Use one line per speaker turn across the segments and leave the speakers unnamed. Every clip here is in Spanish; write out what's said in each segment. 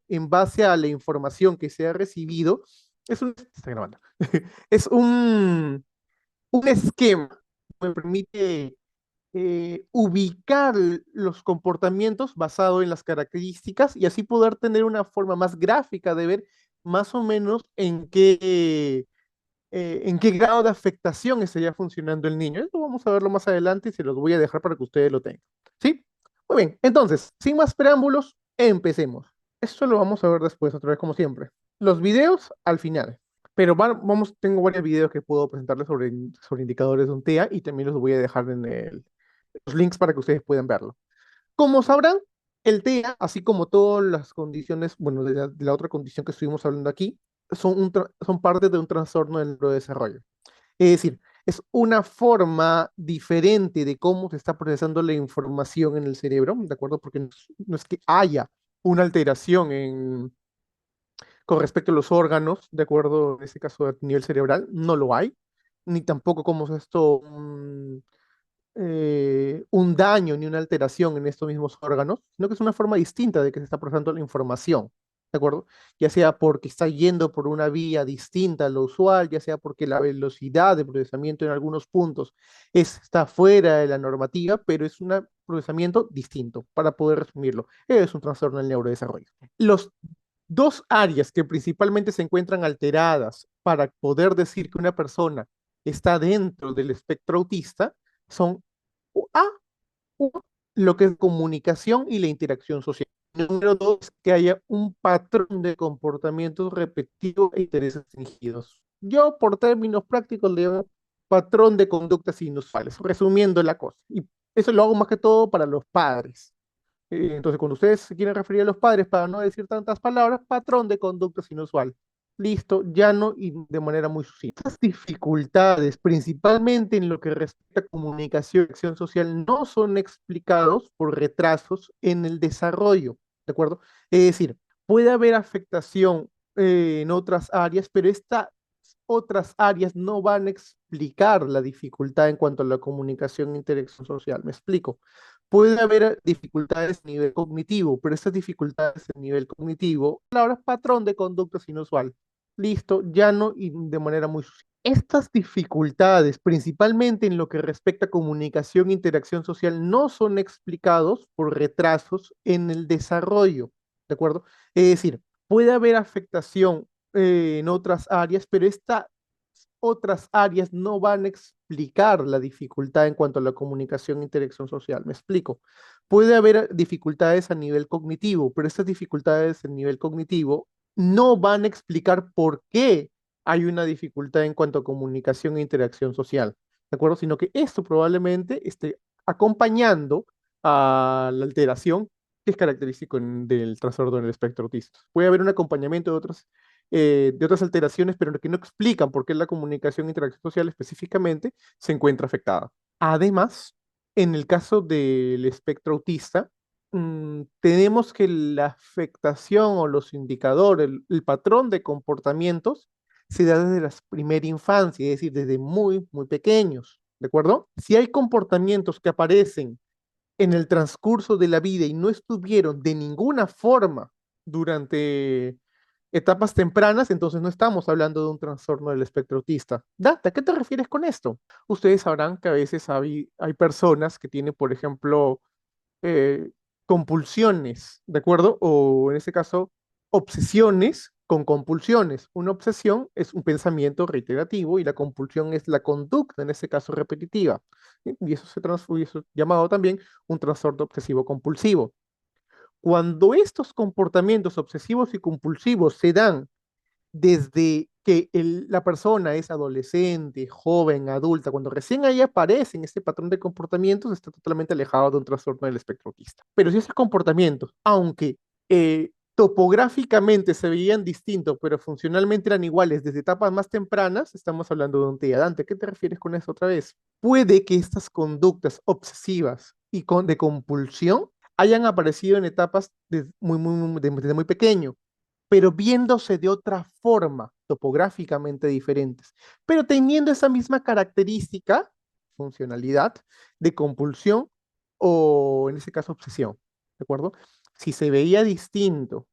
en base a la información que se ha recibido, está grabando. Es un esquema que me permite ubicar los comportamientos basado en las características y así poder tener una forma más gráfica de ver más o menos en qué grado de afectación estaría funcionando el niño. Esto vamos a verlo más adelante y se los voy a dejar para que ustedes lo tengan. ¿Sí? Muy bien, entonces, sin más preámbulos, empecemos. Esto lo vamos a ver después, otra vez como siempre. Los videos al final. Pero tengo varios videos que puedo presentarles sobre indicadores de un TEA y también los voy a dejar en los links para que ustedes puedan verlo. Como sabrán, el TEA, así como todas las condiciones, bueno, de la otra condición que estuvimos hablando aquí, son parte de un trastorno del neurodesarrollo. Es decir, es una forma diferente de cómo se está procesando la información en el cerebro, ¿de acuerdo? Porque no es que haya una alteración con respecto a los órganos, de acuerdo, en este caso a nivel cerebral, no lo hay, ni tampoco como es esto un daño ni una alteración en estos mismos órganos, sino que es una forma distinta de que se está procesando la información, ¿de acuerdo? Ya sea porque está yendo por una vía distinta a lo usual, ya sea porque la velocidad de procesamiento en algunos puntos está fuera de la normativa, pero es un procesamiento distinto, para poder resumirlo. Es un trastorno del neurodesarrollo. Los dos áreas que principalmente se encuentran alteradas para poder decir que una persona está dentro del espectro autista son A, uno, lo que es comunicación y la interacción social. Número dos, que haya un patrón de comportamientos repetitivos e intereses fingidos. Yo, por términos prácticos, le llamo patrón de conductas inusuales, resumiendo la cosa. Y eso lo hago más que todo para los padres. Entonces, cuando ustedes se quieren referir a los padres para no decir tantas palabras, patrón de conductas inusual. Listo, llano y de manera muy sucinta. Estas dificultades, principalmente en lo que respecta a comunicación y acción social, no son explicados por retrasos en el desarrollo, ¿de acuerdo? Es decir, puede haber afectación en otras áreas, pero estas otras áreas no van a explicar la dificultad en cuanto a la comunicación e interacción social. ¿Me explico? Puede haber dificultades a nivel cognitivo, pero estas dificultades a nivel cognitivo, palabras patrón de conducta inusual. Listo, llano y de manera muy sucinta. Estas dificultades, principalmente en lo que respecta a comunicación e interacción social, no son explicados por retrasos en el desarrollo, ¿de acuerdo? Es decir, puede haber afectación en otras áreas, pero estas otras áreas no van a explicar la dificultad en cuanto a la comunicación e interacción social. Me explico. Puede haber dificultades a nivel cognitivo, pero estas dificultades a nivel cognitivo no van a explicar por qué hay una dificultad en cuanto a comunicación e interacción social, ¿de acuerdo? Sino que esto probablemente esté acompañando a la alteración que es característico del trastorno del espectro autista. Puede haber un acompañamiento de otras alteraciones, pero que no explican por qué la comunicación e interacción social específicamente se encuentra afectada. Además, en el caso del espectro autista, tenemos que la afectación o los indicadores, el patrón de comportamientos se da desde la primera infancia, es decir, desde muy, muy pequeños, ¿de acuerdo? Si hay comportamientos que aparecen en el transcurso de la vida y no estuvieron de ninguna forma durante etapas tempranas, entonces no estamos hablando de un trastorno del espectro autista. Data, ¿a qué te refieres con esto? Ustedes sabrán que a veces hay personas que tienen, por ejemplo, eh, compulsiones, ¿de acuerdo? O en este caso, obsesiones con compulsiones. Una obsesión es un pensamiento reiterativo y la compulsión es la conducta, en este caso repetitiva. Y eso y eso es llamado también un trastorno obsesivo compulsivo. Cuando estos comportamientos obsesivos y compulsivos se dan desde que la persona es adolescente, joven, adulta, cuando recién ahí aparece en este patrón de comportamientos, está totalmente alejado de un trastorno del espectro autista. Pero si esos comportamientos, aunque topográficamente se veían distintos, pero funcionalmente eran iguales desde etapas más tempranas, estamos hablando de un TEA. Dante, ¿qué te refieres con eso otra vez? Puede que estas conductas obsesivas y de compulsión hayan aparecido en etapas desde muy pequeño, pero viéndose de otra forma, topográficamente diferentes, pero teniendo esa misma característica, funcionalidad, de compulsión o en ese caso obsesión, ¿de acuerdo? Si se veía distinto,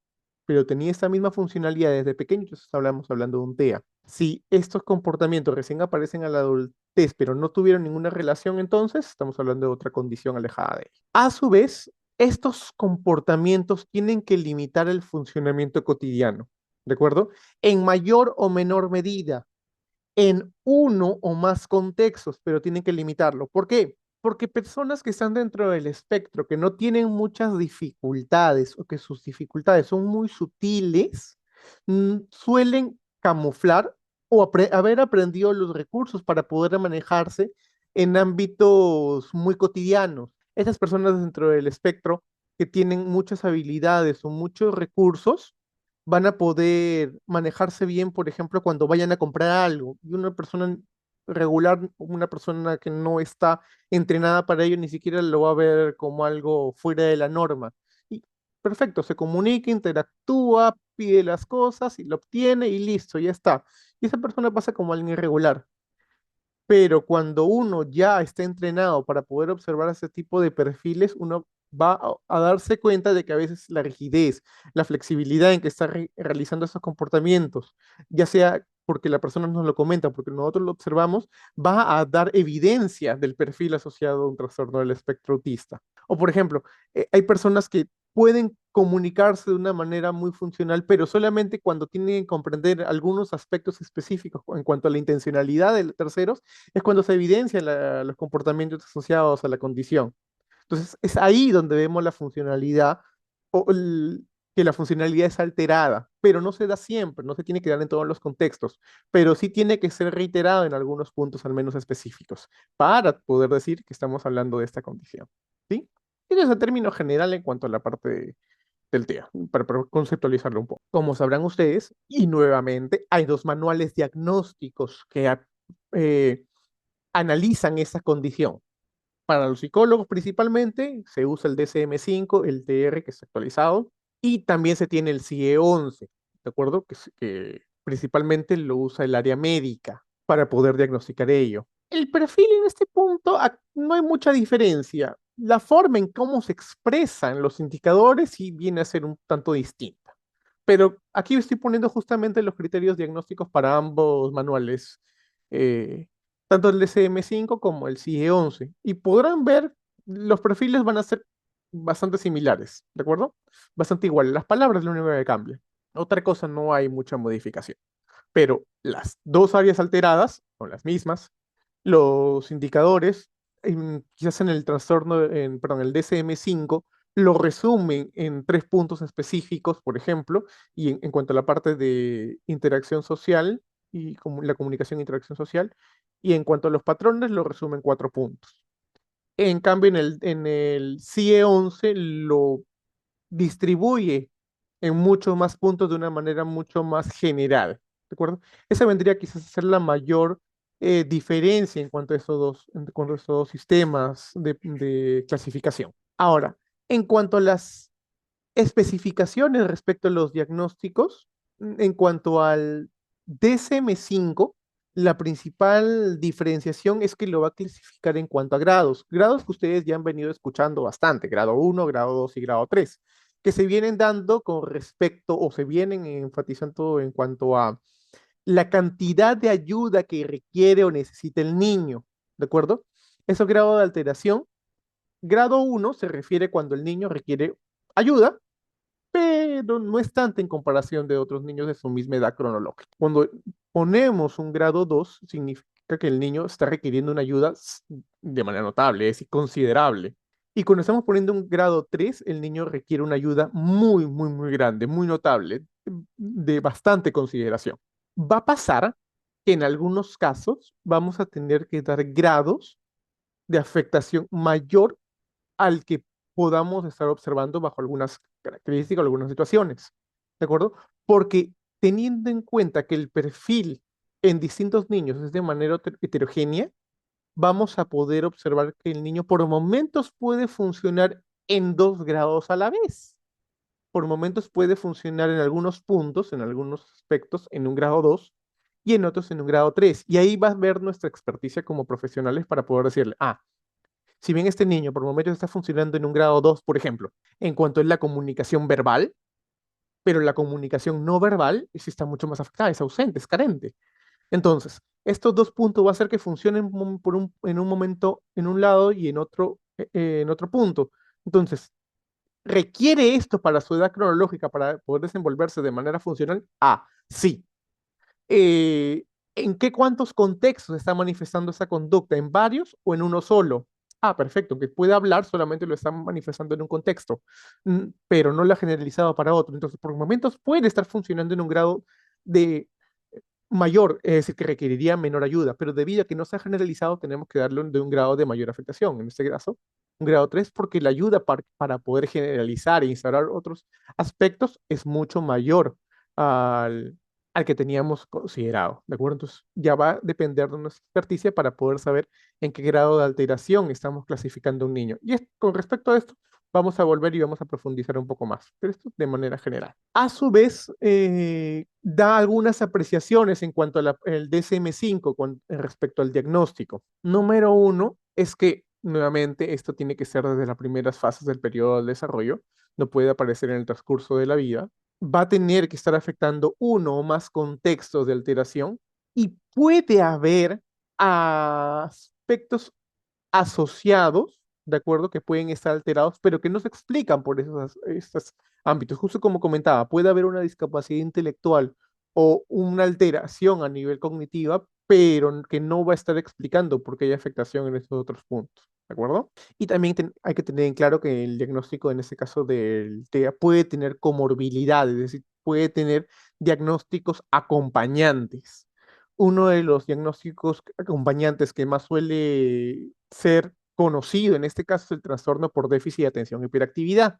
pero tenía esta misma funcionalidad desde pequeño, entonces hablando de un TEA. Si estos comportamientos recién aparecen a la adultez, pero no tuvieron ninguna relación, entonces estamos hablando de otra condición alejada de ella. A su vez, estos comportamientos tienen que limitar el funcionamiento cotidiano, ¿de acuerdo? En mayor o menor medida, en uno o más contextos, pero tienen que limitarlo. ¿Por qué? Porque personas que están dentro del espectro, que no tienen muchas dificultades o que sus dificultades son muy sutiles, suelen camuflar o haber aprendido los recursos para poder manejarse en ámbitos muy cotidianos. Esas personas dentro del espectro que tienen muchas habilidades o muchos recursos, van a poder manejarse bien, por ejemplo, cuando vayan a comprar algo. Y una persona regular, una persona que no está entrenada para ello, ni siquiera lo va a ver como algo fuera de la norma. Y perfecto, se comunica, interactúa, pide las cosas y lo obtiene y listo, ya está. Y esa persona pasa como alguien irregular. Pero cuando uno ya está entrenado para poder observar ese tipo de perfiles, uno va a darse cuenta de que a veces la rigidez, la flexibilidad en que está realizando esos comportamientos, ya sea porque la persona nos lo comenta, porque nosotros lo observamos, va a dar evidencia del perfil asociado a un trastorno del espectro autista. O por ejemplo, hay personas que pueden comunicarse de una manera muy funcional, pero solamente cuando tienen que comprender algunos aspectos específicos en cuanto a la intencionalidad de terceros, es cuando se evidencian los comportamientos asociados a la condición. Entonces, es ahí donde vemos la funcionalidad, o que la funcionalidad es alterada, pero no se da siempre, no se tiene que dar en todos los contextos, pero sí tiene que ser reiterado en algunos puntos al menos específicos, para poder decir que estamos hablando de esta condición. ¿Sí? Y eso es el término general en cuanto a la parte del TEA, para conceptualizarlo un poco. Como sabrán ustedes, y nuevamente, hay dos manuales diagnósticos que eh, analizan esa condición. Para los psicólogos principalmente se usa el DSM-5, el TR que es actualizado, y también se tiene el CIE-11, ¿de acuerdo? Que principalmente lo usa el área médica para poder diagnosticar ello. El perfil en este punto no hay mucha diferencia. La forma en cómo se expresan los indicadores sí viene a ser un tanto distinta. Pero aquí estoy poniendo justamente los criterios diagnósticos para ambos manuales, eh, tanto el DSM-5 como el CIE-11. Y podrán ver, los perfiles van a ser bastante similares, ¿de acuerdo? Bastante iguales. Las palabras es lo único que cambia. Otra cosa, no hay mucha modificación. Pero las dos áreas alteradas son las mismas. Los indicadores, quizás en el trastorno, perdón, el DSM-5, lo resumen en tres puntos específicos, por ejemplo, y en cuanto a la parte de interacción social y la comunicación e interacción social, y en cuanto a los patrones, lo resumen en cuatro puntos. En cambio, en el CIE-11 lo distribuye en muchos más puntos de una manera mucho más general, ¿de acuerdo? Esa vendría quizás a ser la mayor diferencia en cuanto a estos dos sistemas de clasificación. Ahora, en cuanto a las especificaciones respecto a los diagnósticos, en cuanto al DSM-5, la principal diferenciación es que lo va a clasificar en cuanto a grados, grados que ustedes ya han venido escuchando bastante, grado 1, grado 2 y grado 3, que se vienen dando con respecto o se vienen enfatizando en cuanto a la cantidad de ayuda que requiere o necesita el niño, ¿de acuerdo? Esos grados de alteración, grado 1 se refiere cuando el niño requiere ayuda, pero no es tanta en comparación de otros niños de su misma edad cronológica. Cuando ponemos un grado 2 significa que el niño está requiriendo una ayuda de manera notable, es considerable. Y cuando estamos poniendo un grado 3 el niño requiere una ayuda muy, muy, muy grande, muy notable, de bastante consideración. Va a pasar que en algunos casos vamos a tener que dar grados de afectación mayor al que podamos estar observando bajo algunas características, algunas situaciones, ¿de acuerdo? Porque teniendo en cuenta que el perfil en distintos niños es de manera heterogénea, vamos a poder observar que el niño por momentos puede funcionar en dos grados a la vez. Por momentos puede funcionar en algunos puntos, en algunos aspectos, en un grado 2 y en otros en un grado 3. Y ahí va a ver nuestra experticia como profesionales para poder decirle, si bien este niño por momentos está funcionando en un grado 2, por ejemplo, en cuanto es la comunicación verbal, pero la comunicación no verbal sí está mucho más afectada, es ausente, es carente. Entonces, estos dos puntos va a hacer que funcionen en un momento en un lado y en otro punto. Entonces, ¿requiere esto para su edad cronológica, para poder desenvolverse de manera funcional? Ah, sí. eh, ¿En qué cuántos contextos está manifestando esa conducta? ¿En varios o en uno solo? Ah, perfecto, que puede hablar, solamente lo está manifestando en un contexto, pero no lo ha generalizado para otro. Entonces, por momentos puede estar funcionando en un grado de mayor, es decir, que requeriría menor ayuda, pero debido a que no se ha generalizado, tenemos que darle de un grado de mayor afectación. En este caso, un grado 3 porque la ayuda para poder generalizar e instaurar otros aspectos es mucho mayor al, al que teníamos considerado, ¿de acuerdo? Entonces, ya va a depender de nuestra experticia para poder saber en qué grado de alteración estamos clasificando a un niño. Con respecto a esto, vamos a volver y vamos a profundizar un poco más, pero esto de manera general. A su vez, da algunas apreciaciones en cuanto al DSM-5 respecto al diagnóstico. Número uno es que, nuevamente, esto tiene que ser desde las primeras fases del periodo de desarrollo, no puede aparecer en el transcurso de la vida. Va a tener que estar afectando uno o más contextos de alteración y puede haber aspectos asociados, ¿de acuerdo? Que pueden estar alterados, pero que no se explican por esos ámbitos. Justo como comentaba, puede haber una discapacidad intelectual o una alteración a nivel cognitiva, pero que no va a estar explicando por qué hay afectación en estos otros puntos, ¿de acuerdo? Y también hay que tener en claro que el diagnóstico, en este caso del TEA, puede tener comorbilidades, es decir, puede tener diagnósticos acompañantes. Uno de los diagnósticos acompañantes que más suele ser conocido en este caso es el trastorno por déficit de atención y hiperactividad,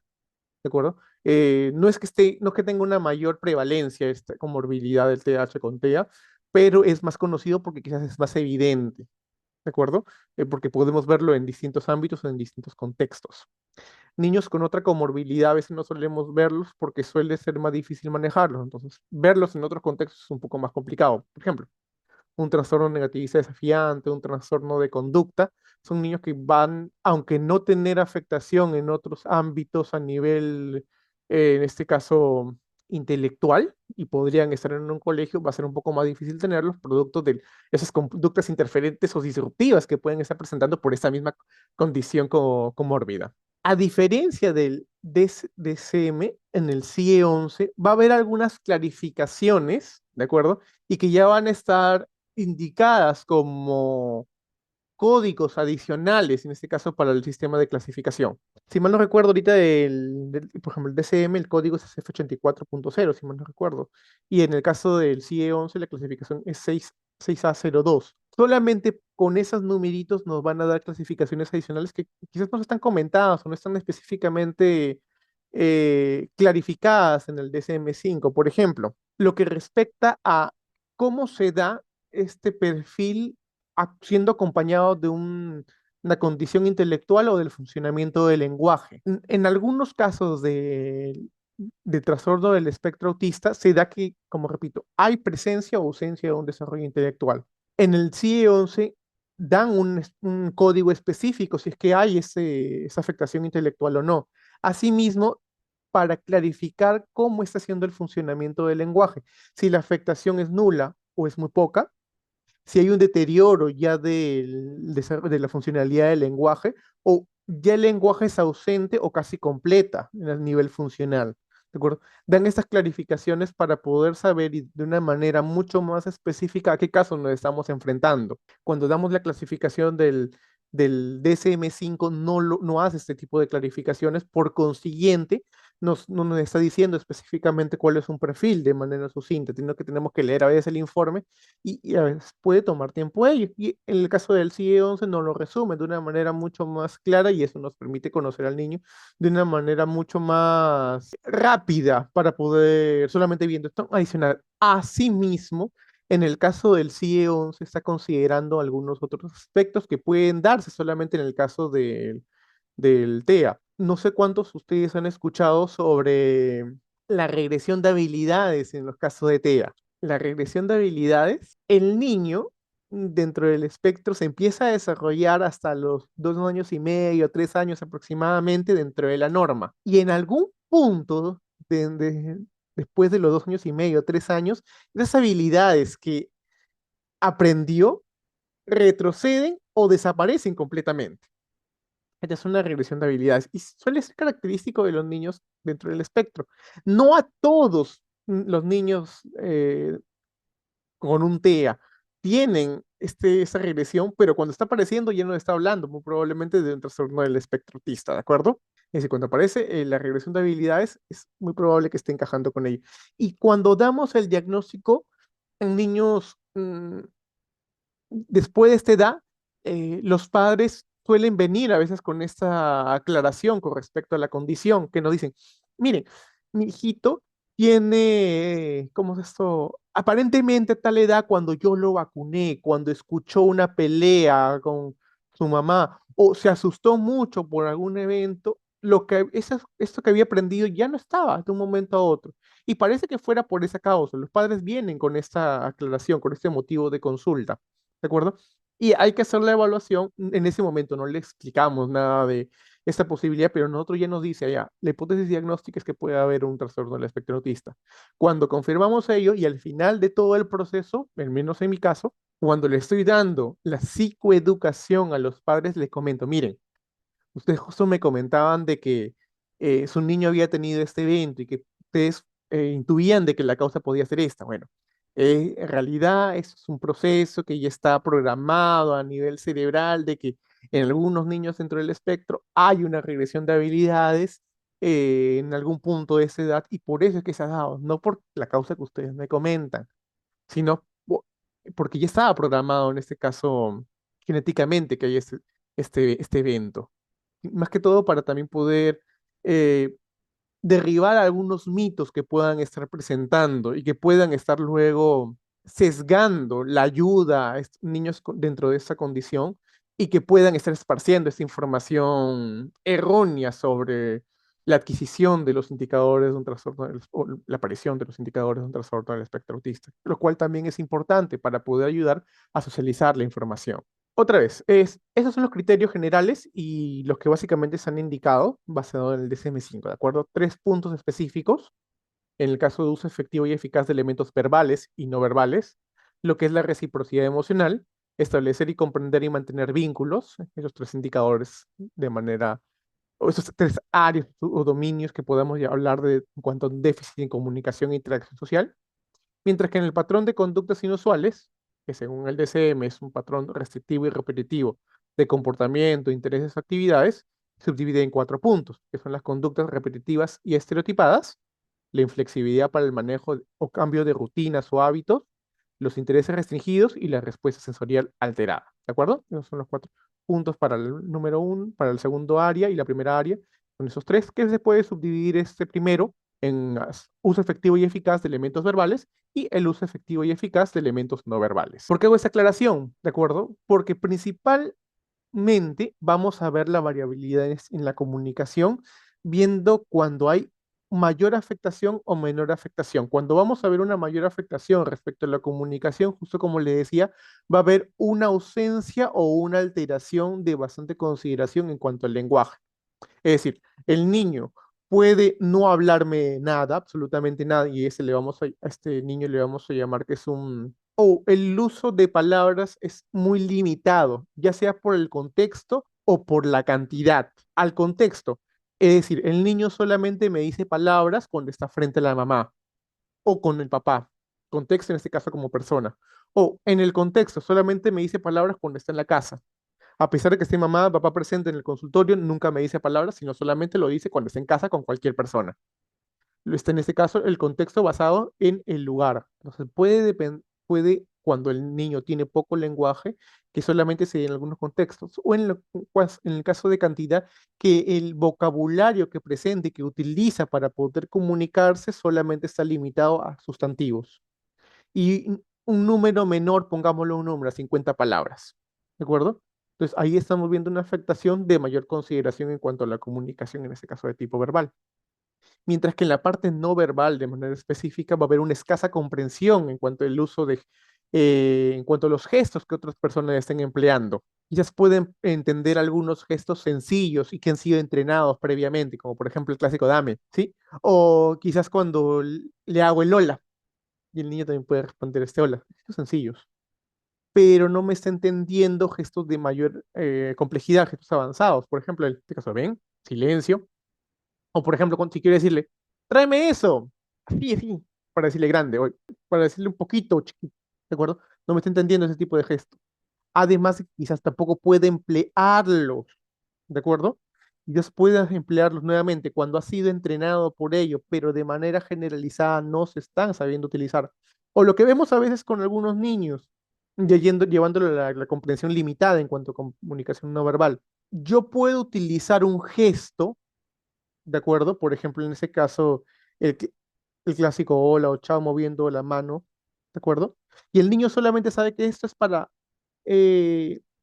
¿de acuerdo? No es que tenga una mayor prevalencia esta comorbilidad del TDAH con TEA, pero es más conocido porque quizás es más evidente, ¿de acuerdo? Porque podemos verlo en distintos ámbitos o en distintos contextos. Niños con otra comorbilidad a veces no solemos verlos porque suele ser más difícil manejarlos, entonces verlos en otros contextos es un poco más complicado. Por ejemplo, un trastorno negativista desafiante, un trastorno de conducta. Son niños que van, aunque no tener afectación en otros ámbitos a nivel, en este caso, intelectual, y podrían estar en un colegio, va a ser un poco más difícil tenerlos, producto de esas conductas interferentes o disruptivas que pueden estar presentando por esa misma condición comórbida. A diferencia del DSM, en el CIE-11 va a haber algunas clarificaciones, ¿de acuerdo? Y que ya van a estar indicadas como códigos adicionales, en este caso para el sistema de clasificación. Si mal no recuerdo, ahorita, por ejemplo, el DCM, el código es SF84.0, si mal no recuerdo. Y en el caso del CIE-11, la clasificación es 6A02. Solamente con esos numeritos nos van a dar clasificaciones adicionales que quizás no están comentadas o no están específicamente clarificadas en el DSM-5. Por ejemplo, lo que respecta a cómo se da este perfil siendo acompañado de una condición intelectual o del funcionamiento del lenguaje. En algunos casos de trastorno del espectro autista se da que, como repito, hay presencia o ausencia de un desarrollo intelectual. En el CIE-11 dan un código específico si es que hay esa afectación intelectual o no. Asimismo, para clarificar cómo está siendo el funcionamiento del lenguaje, si la afectación es nula o es muy poca, si hay un deterioro ya de la funcionalidad del lenguaje o ya el lenguaje es ausente o casi completa en el nivel funcional. ¿De acuerdo? Dan estas clarificaciones para poder saber de una manera mucho más específica a qué caso nos estamos enfrentando. Cuando damos la clasificación del DSM-5 no hace este tipo de clarificaciones, por consiguiente, no nos está diciendo específicamente cuál es un perfil de manera sucinta, sino que tenemos que leer a veces el informe y a veces puede tomar tiempo ello. Y en el caso del CIE-11 nos lo resume de una manera mucho más clara y eso nos permite conocer al niño de una manera mucho más rápida para poder, solamente viendo esto, adicional. Asimismo, en el caso del CIE-11 está considerando algunos otros aspectos que pueden darse solamente en el caso del TEA. No sé cuántos ustedes han escuchado sobre la regresión de habilidades en los casos de TEA. La regresión de habilidades, el niño dentro del espectro se empieza a desarrollar hasta los 2 años y medio, 3 años aproximadamente dentro de la norma. Y en algún punto después de los 2 años y medio, 3 años, esas habilidades que aprendió retroceden o desaparecen completamente. Esta es una regresión de habilidades y suele ser característico de los niños dentro del espectro. No a todos los niños con un TEA tienen esa regresión, pero cuando está apareciendo ya no está hablando, muy probablemente de un trastorno del espectro autista, ¿de acuerdo? Es decir, cuando aparece la regresión de habilidades, es muy probable que esté encajando con ello. Y cuando damos el diagnóstico en niños después de esta edad, los padres suelen venir a veces con esta aclaración con respecto a la condición, que nos dicen, miren, mi hijito tiene, ¿cómo es esto? Aparentemente a tal edad cuando yo lo vacuné, cuando escuchó una pelea con su mamá o se asustó mucho por algún evento, esto que había aprendido ya no estaba de un momento a otro. Y parece que fuera por esa causa. Los padres vienen con esta aclaración, con este motivo de consulta. ¿De acuerdo? Y hay que hacer la evaluación en ese momento, no le explicamos nada de esta posibilidad, pero nosotros ya nos dice allá, la hipótesis diagnóstica es que puede haber un trastorno del espectro autista. Cuando confirmamos ello y al final de todo el proceso, al menos en mi caso, cuando le estoy dando la psicoeducación a los padres, les comento, miren, ustedes justo me comentaban de que su niño había tenido este evento y que ustedes intuían de que la causa podía ser esta. Bueno, en realidad eso es un proceso que ya está programado a nivel cerebral de que en algunos niños dentro del espectro hay una regresión de habilidades en algún punto de esa edad y por eso es que se ha dado, no por la causa que ustedes me comentan, sino porque ya estaba programado en este caso genéticamente que hay este evento. Más que todo para también poder eh, derribar algunos mitos que puedan estar presentando y que puedan estar luego sesgando la ayuda a estos niños dentro de esa condición y que puedan estar esparciendo esta información errónea sobre la adquisición de los indicadores de un trastorno o la aparición de los indicadores de un trastorno del espectro autista, lo cual también es importante para poder ayudar a socializar la información. Otra vez, esos son los criterios generales y los que básicamente se han indicado basado en el DSM-5, ¿de acuerdo? 3 puntos específicos en el caso de uso efectivo y eficaz de elementos verbales y no verbales, lo que es la reciprocidad emocional, establecer y comprender y mantener vínculos, esos 3 indicadores de manera, o esos 3 áreas o dominios que podemos ya hablar de en cuanto a un déficit en comunicación e interacción social. Mientras que en el patrón de conductas inusuales, que según el DCM es un patrón restrictivo y repetitivo de comportamiento, intereses o actividades, se subdivide en 4 puntos, que son las conductas repetitivas y estereotipadas, la inflexibilidad para el manejo o cambio de rutinas o hábitos, los intereses restringidos y la respuesta sensorial alterada. ¿De acuerdo? Esos son los 4 puntos para el número 1, para el segundo área y la primera área. Son esos 3 que se puede subdividir este primero en uso efectivo y eficaz de elementos verbales y el uso efectivo y eficaz de elementos no verbales. ¿Por qué hago esta aclaración? ¿De acuerdo? Porque principalmente vamos a ver la variabilidad en la comunicación, viendo cuando hay mayor afectación o menor afectación. Cuando vamos a ver una mayor afectación respecto a la comunicación, justo como le decía, va a haber una ausencia o una alteración de bastante consideración en cuanto al lenguaje. Es decir, el niño puede no hablarme nada, absolutamente nada, y a este niño le vamos a llamar que es o el uso de palabras es muy limitado, ya sea por el contexto o por la cantidad. Al contexto, es decir, el niño solamente me dice palabras cuando está frente a la mamá o con el papá. Contexto en este caso como persona. O en el contexto, solamente me dice palabras cuando está en la casa. A pesar de que esté mamá, papá presente en el consultorio, nunca me dice palabras, sino solamente lo dice cuando está en casa con cualquier persona. Está en este caso el contexto basado en el lugar. Entonces puede cuando el niño tiene poco lenguaje, que solamente se dé en algunos contextos, o en el caso de cantidad, que el vocabulario que presente, que utiliza para poder comunicarse, solamente está limitado a sustantivos. Y un número menor, pongámoslo un número, a 50 palabras. ¿De acuerdo? Entonces ahí estamos viendo una afectación de mayor consideración en cuanto a la comunicación, en este caso de tipo verbal. Mientras que en la parte no verbal, de manera específica, va a haber una escasa comprensión en cuanto al uso de en cuanto a los gestos que otras personas estén empleando. Quizás pueden entender algunos gestos sencillos y que han sido entrenados previamente, como por ejemplo el clásico dame, ¿sí? O quizás cuando le hago el hola y el niño también puede responder este hola. Gestos sencillos, pero no me está entendiendo gestos de mayor complejidad, gestos avanzados. Por ejemplo, en este caso, ven, silencio. O por ejemplo, si quiero decirle, tráeme eso, así, así, para decirle grande, o para decirle un poquito chiquito, ¿de acuerdo? No me está entendiendo ese tipo de gestos. Además, quizás tampoco puede emplearlos, ¿de acuerdo? Quizás puedas emplearlos nuevamente cuando has sido entrenado por ello, pero de manera generalizada no se están sabiendo utilizar. O lo que vemos a veces con algunos niños, llevándolo a la comprensión limitada en cuanto a comunicación no verbal. Yo puedo utilizar un gesto, ¿de acuerdo? Por ejemplo, en ese caso, el, cl- el clásico hola o chao moviendo la mano, ¿de acuerdo? Y el niño solamente sabe que esto es para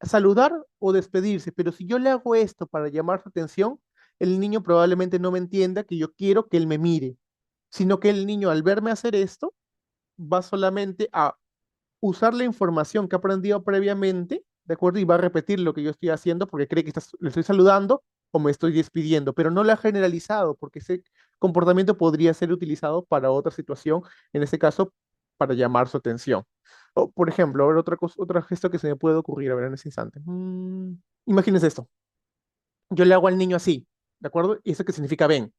saludar o despedirse, pero si yo le hago esto para llamar su atención, el niño probablemente no me entienda que yo quiero que él me mire, sino que el niño al verme hacer esto va solamente a usar la información que ha aprendido previamente, ¿de acuerdo? Y va a repetir lo que yo estoy haciendo porque cree que le estoy saludando o me estoy despidiendo, pero no lo ha generalizado porque ese comportamiento podría ser utilizado para otra situación, en este caso, para llamar su atención. O, por ejemplo, a ver, otra cosa, otro gesto que se me puede ocurrir, a ver, en ese instante. Imagínense esto. Yo le hago al niño así, ¿de acuerdo? Y eso que significa ven.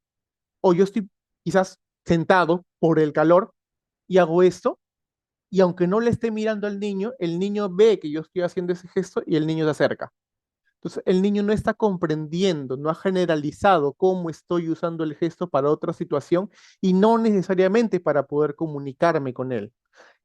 O yo estoy quizás sentado por el calor y hago esto y aunque no le esté mirando al niño, el niño ve que yo estoy haciendo ese gesto y el niño se acerca. Entonces, el niño no está comprendiendo, no ha generalizado cómo estoy usando el gesto para otra situación y no necesariamente para poder comunicarme con él.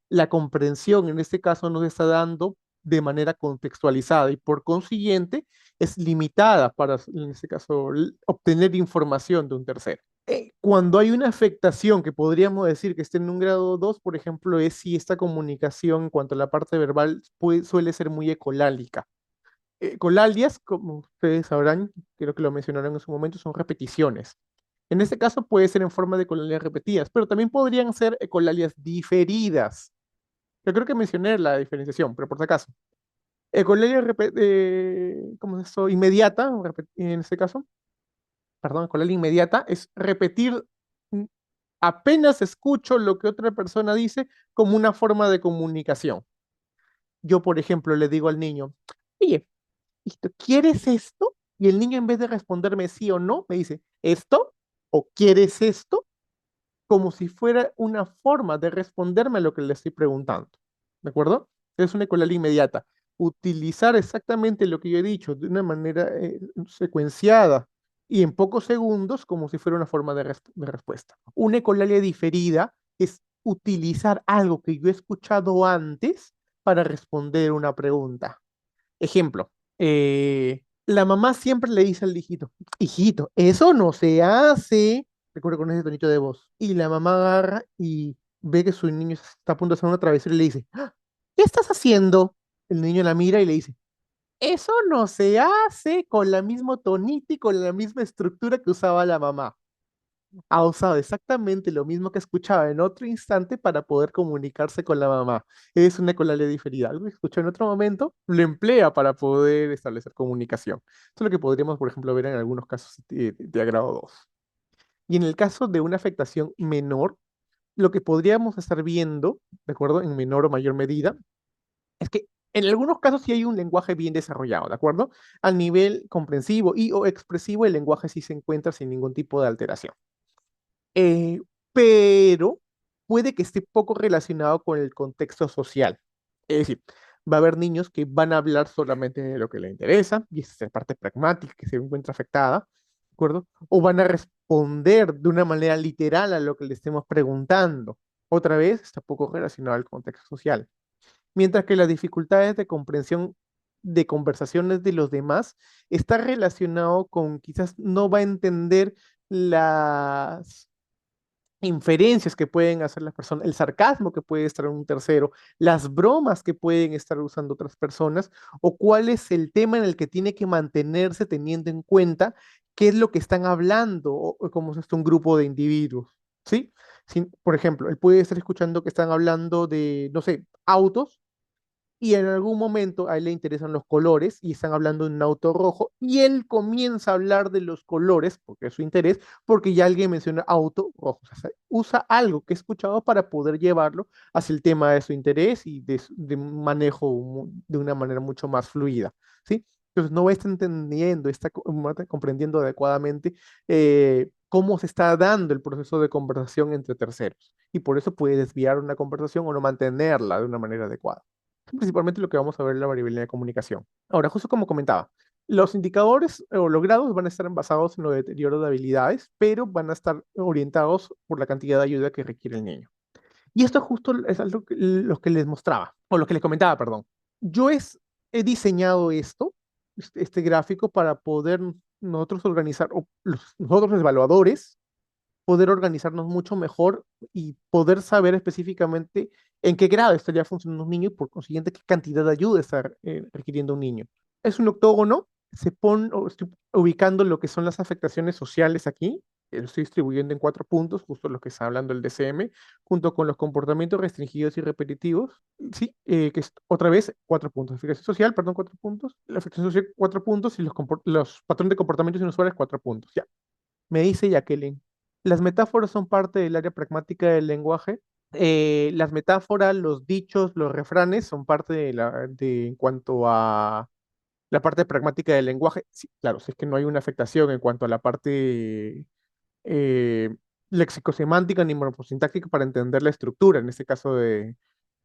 La comprensión en este caso no se está dando de manera contextualizada y por consiguiente es limitada para, en este caso, obtener información de un tercero. Cuando hay una afectación que podríamos decir que está en un grado 2, por ejemplo, es si esta comunicación en cuanto a la parte verbal suele ser muy ecolálica. Ecolalias, como ustedes sabrán, creo que lo mencionaron en su momento, son repeticiones. En este caso puede ser en forma de ecolalias repetidas, pero también podrían ser ecolalias diferidas. Yo creo que mencioné la diferenciación, pero por si acaso. Ecolalia ¿cómo es eso? Inmediata, en este caso, perdón, ecolalia inmediata es repetir mm, apenas escucho lo que otra persona dice como una forma de comunicación. Yo, por ejemplo, le digo al niño, oye, ¿listo? ¿Quieres esto? Y el niño en vez de responderme sí o no, me dice, ¿esto? ¿O quieres esto? Como si fuera una forma de responderme a lo que le estoy preguntando. ¿De acuerdo? Es una ecolalia inmediata. Utilizar exactamente lo que yo he dicho de una manera secuenciada y en pocos segundos como si fuera una forma de respuesta. Una ecolalia diferida es utilizar algo que yo he escuchado antes para responder una pregunta. Ejemplo, la mamá siempre le dice al hijito, hijito, eso no se hace. Recuerdo con ese tonito de voz. Y la mamá agarra y ve que su niño está a punto de hacer una travesura y le dice, "¡Ah! ¿Qué estás haciendo?" El niño la mira y le dice, eso no se hace con la mismo tonito y con la misma estructura que usaba la mamá. Ha usado exactamente lo mismo que escuchaba en otro instante para poder comunicarse con la mamá. Es una ecolalia diferida. Algo que escuchó en otro momento, lo emplea para poder establecer comunicación. Eso es lo que podríamos, por ejemplo, ver en algunos casos de agrado 2. Y en el caso de una afectación menor, lo que podríamos estar viendo, ¿de acuerdo? En menor o mayor medida, es que en algunos casos sí hay un lenguaje bien desarrollado, ¿de acuerdo? Al nivel comprensivo y o expresivo, el lenguaje sí se encuentra sin ningún tipo de alteración. Eh, pero puede que esté poco relacionado con el contexto social. Es decir, va a haber niños que van a hablar solamente de lo que les interesa, y esa es la parte pragmática que se encuentra afectada, ¿de acuerdo? O van a responder de una manera literal a lo que le estemos preguntando. Otra vez, está poco relacionado al contexto social. Mientras que las dificultades de comprensión de conversaciones de los demás está relacionado con quizás no va a entender las inferencias que pueden hacer las personas, el sarcasmo que puede estar en un tercero, las bromas que pueden estar usando otras personas, o cuál es el tema en el que tiene que mantenerse teniendo en cuenta qué es lo que están hablando, o como es esto un grupo de individuos, ¿sí? Por ejemplo, él puede estar escuchando que están hablando de, no sé, autos y en algún momento a él le interesan los colores y están hablando de un auto rojo y él comienza a hablar de los colores, porque es su interés, porque ya alguien menciona auto rojo. O sea, usa algo que he escuchado para poder llevarlo hacia el tema de su interés y de manejo de una manera mucho más fluida, ¿sí? Entonces no está entendiendo, comprendiendo adecuadamente cómo se está dando el proceso de conversación entre terceros y por eso puede desviar una conversación o no mantenerla de una manera adecuada principalmente lo que vamos a ver en la variabilidad de comunicación. Ahora, justo como comentaba, los indicadores o los grados van a estar basados en lo de deterioro de habilidades, pero van a estar orientados por la cantidad de ayuda que requiere el niño. Y esto justo es algo lo que les mostraba, o lo que les comentaba, perdón. He diseñado este gráfico, para poder nosotros organizar, o nosotros los evaluadores, poder organizarnos mucho mejor y poder saber específicamente en qué grado estaría funcionando un niño y por consiguiente qué cantidad de ayuda está requiriendo un niño. Es un octógono, estoy ubicando lo que son las afectaciones sociales aquí, lo estoy distribuyendo en 4 puntos, justo lo que está hablando el DCM, junto con los comportamientos restringidos y repetitivos, sí, que es otra vez 4 puntos. Afectación social, perdón, 4 puntos. La afectación social, 4 puntos, y los patrones de comportamientos inusuales, 4 puntos. Ya. Me dice Jacqueline, las metáforas son parte del área pragmática del lenguaje. Las metáforas, los dichos, los refranes son parte en cuanto a la parte pragmática del lenguaje. Sí, claro, si es que no hay una afectación en cuanto a la parte eh, lexicosemántica ni morfosintáctica para entender la estructura, en este caso de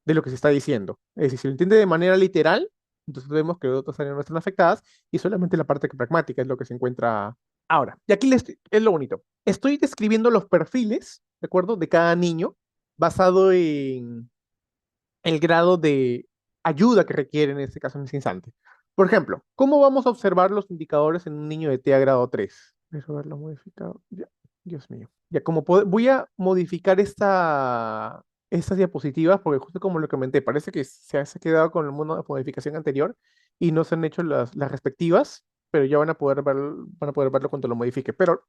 lo que se está diciendo. Es decir, si lo entiende de manera literal, entonces vemos que otras áreas no están afectadas y solamente la parte pragmática es lo que se encuentra ahora. Y aquí es lo bonito. Estoy describiendo los perfiles, ¿de acuerdo? De cada niño, basado en el grado de ayuda que requiere en este caso en ese instante. Por ejemplo, ¿cómo vamos a observar los indicadores en un niño de TEA grado 3? Eso verlo modificado. Ya, Dios mío. Ya, voy a modificar estas diapositivas, porque justo como lo comenté, parece que se ha quedado con el mundo de modificación anterior y no se han hecho las respectivas, pero ya van a poder verlo cuando lo modifique. Pero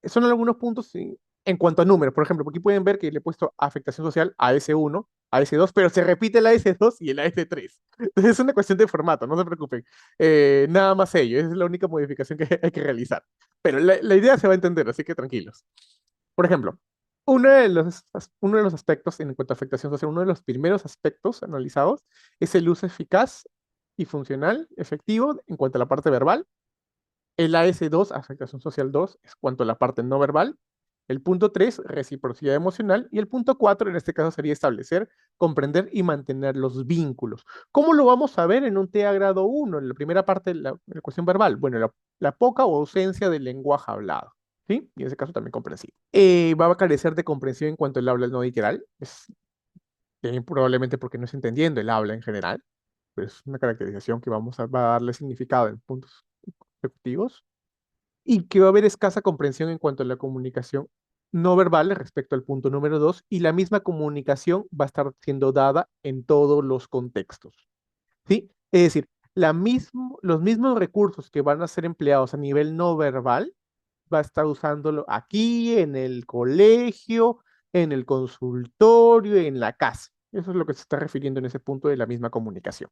son algunos puntos sí, en cuanto a números. Por ejemplo, aquí pueden ver que le he puesto afectación social a S1, a S2, pero se repite la S2 y el S3. Entonces es una cuestión de formato, no se preocupen. Nada más ello, esa es la única modificación que hay que realizar. Pero la idea se va a entender, así que tranquilos. Por ejemplo, uno de los aspectos en cuanto a afectación social, uno de los primeros aspectos analizados es el uso eficaz y funcional, efectivo, en cuanto a la parte verbal. El AS2, afectación social 2, es cuanto a la parte no verbal. El punto 3, reciprocidad emocional. Y el punto 4, en este caso, sería establecer, comprender y mantener los vínculos. ¿Cómo lo vamos a ver en un TEA grado 1, en la primera parte de la cuestión verbal? Bueno, la poca o ausencia del lenguaje hablado. ¿Sí? Y en ese caso también comprensivo. Va a carecer de comprensión en cuanto al habla no literal. Probablemente porque no está entendiendo el habla en general. Pero es una caracterización que va a darle significado en puntos consecutivos y que va a haber escasa comprensión en cuanto a la comunicación no verbal respecto al punto número 2 y la misma comunicación va a estar siendo dada en todos los contextos, ¿sí? Es decir, los mismos recursos que van a ser empleados a nivel no verbal, va a estar usándolo aquí, en el colegio, en el consultorio, en la casa. Eso es lo que se está refiriendo en ese punto de la misma comunicación.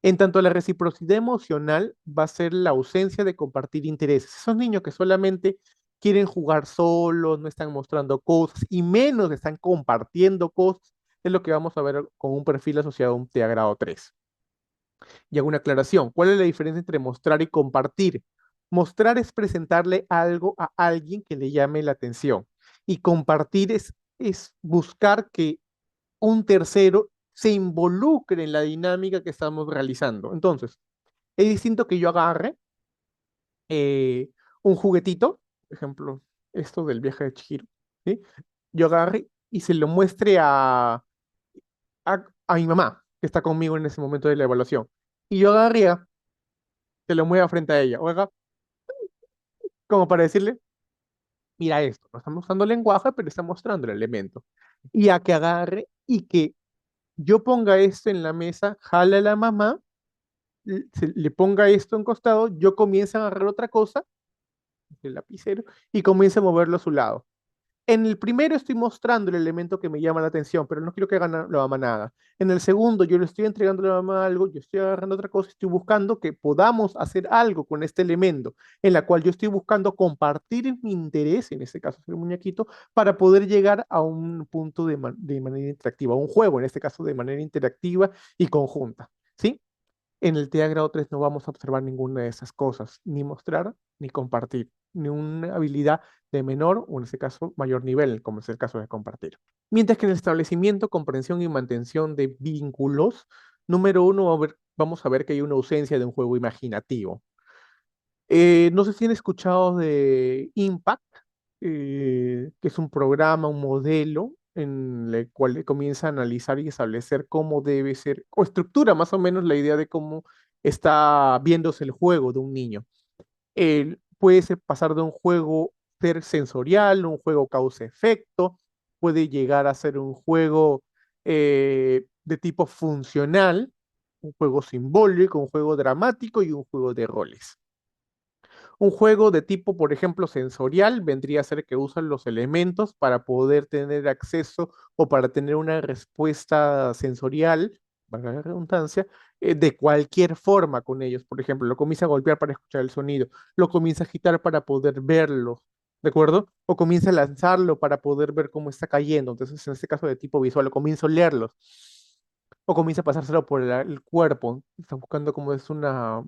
En tanto, la reciprocidad emocional va a ser la ausencia de compartir intereses. Esos niños que solamente quieren jugar solos, no están mostrando cosas y menos están compartiendo cosas, es lo que vamos a ver con un perfil asociado a un TEA grado 3. Y hago una aclaración. ¿Cuál es la diferencia entre mostrar y compartir? Mostrar es presentarle algo a alguien que le llame la atención. Y compartir es buscar que un tercero se involucre en la dinámica que estamos realizando. Entonces, es distinto que yo agarre eh, un juguetito, por ejemplo, esto del viaje de Chihiro, ¿sí? Yo agarre y se lo muestre a mi mamá, que está conmigo en ese momento de la evaluación. Y yo agarría, se lo mueva frente a ella, oiga, como para decirle, mira esto, no estamos usando lenguaje, pero está mostrando el elemento. Y a que agarre y que yo ponga esto en la mesa, jale a la mamá, le ponga esto en costado, yo comienzo a agarrar otra cosa, el lapicero, y comienza a moverlo a su lado. En el primero estoy mostrando el elemento que me llama la atención, pero no quiero que haga la mamá nada. En el segundo yo le estoy entregando a la mamá algo, yo estoy agarrando otra cosa, estoy buscando que podamos hacer algo con este elemento, en la cual yo estoy buscando compartir mi interés, en este caso es el muñequito, para poder llegar a un punto de manera interactiva, a un juego, en este caso de manera interactiva y conjunta. ¿Sí? En el TEA grado 3 no vamos a observar ninguna de esas cosas, ni mostrar ni compartir, ni una habilidad de menor o en este caso mayor nivel, como es el caso de compartir. Mientras que en el establecimiento, comprensión y mantención de vínculos, número uno, vamos a ver que hay una ausencia de un juego imaginativo. No sé si han escuchado de Impact, que es un programa, un modelo en el cual comienza a analizar y establecer cómo debe ser, o estructura más o menos la idea de cómo está viéndose el juego de un niño. Puede ser pasar de un juego ser sensorial, un juego causa-efecto, puede llegar a ser un juego de tipo funcional, un juego simbólico, un juego dramático y un juego de roles. Un juego de tipo, por ejemplo, sensorial vendría a ser que usan los elementos para poder tener acceso o para tener una respuesta sensorial, valga la redundancia, de cualquier forma con ellos. Por ejemplo, lo comienza a golpear para escuchar el sonido, lo comienza a agitar para poder verlo, ¿de acuerdo? O comienza a lanzarlo para poder ver cómo está cayendo. Entonces, en este caso de tipo visual, lo comienza a olerlos o comienza a pasárselo por el cuerpo, está buscando como es una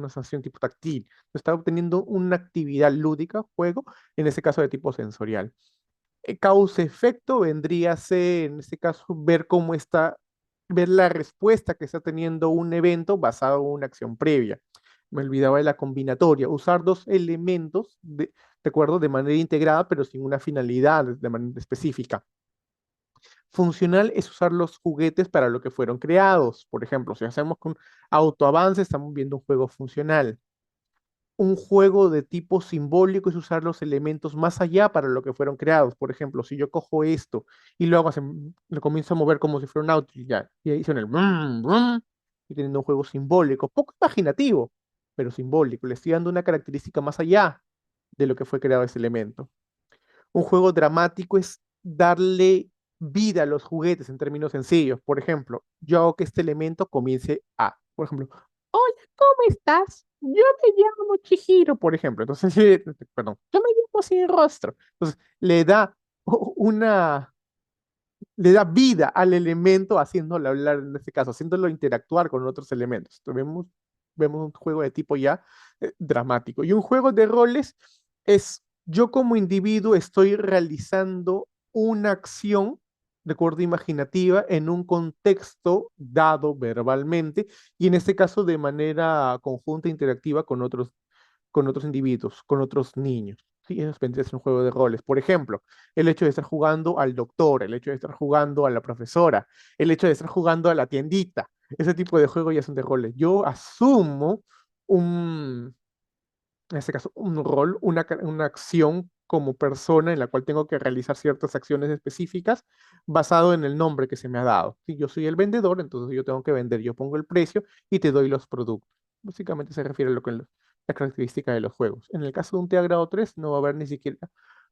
sensación tipo táctil, está obteniendo una actividad lúdica, juego, en ese caso de tipo sensorial. Causa-efecto vendría a ser, en este caso, ver cómo está, ver la respuesta que está teniendo un evento basado en una acción previa. Me olvidaba de la combinatoria, usar dos elementos, de acuerdo, de manera integrada, pero sin una finalidad de manera específica. Funcional es usar los juguetes para lo que fueron creados. Por ejemplo, si hacemos con autoavance, estamos viendo un juego funcional. Un juego de tipo simbólico es usar los elementos más allá para lo que fueron creados. Por ejemplo, si yo cojo esto y luego lo comienzo a mover como si fuera un auto y ahí suena el brum, brum, y teniendo un juego simbólico, poco imaginativo, pero simbólico. Le estoy dando una característica más allá de lo que fue creado ese elemento. Un juego dramático es darle vida a los juguetes en términos sencillos. Por ejemplo, yo hago que este elemento comience a, por ejemplo, hola, ¿cómo estás? Yo me llamo Chihiro, por ejemplo. Entonces, perdón, yo me llamo sin rostro. Entonces, una, le da vida al elemento haciéndolo hablar en este caso, haciéndolo interactuar con otros elementos. Entonces, vemos un juego de tipo ya dramático. Y un juego de roles es yo como individuo estoy realizando una acción de acuerdo imaginativa en un contexto dado verbalmente y en este caso de manera conjunta interactiva con otros individuos, con otros niños. Sí, eso vendría a ser un juego de roles. Por ejemplo, el hecho de estar jugando al doctor, el hecho de estar jugando a la profesora, el hecho de estar jugando a la tiendita. Ese tipo de juegos ya son de roles. Yo asumo un, en este caso, un rol, una acción como persona en la cual tengo que realizar ciertas acciones específicas basado en el nombre que se me ha dado. Si yo soy el vendedor, entonces yo tengo que vender, yo pongo el precio y te doy los productos. Básicamente se refiere a lo que la característica de los juegos. En el caso de un TEA grado 3 no va a haber ni siquiera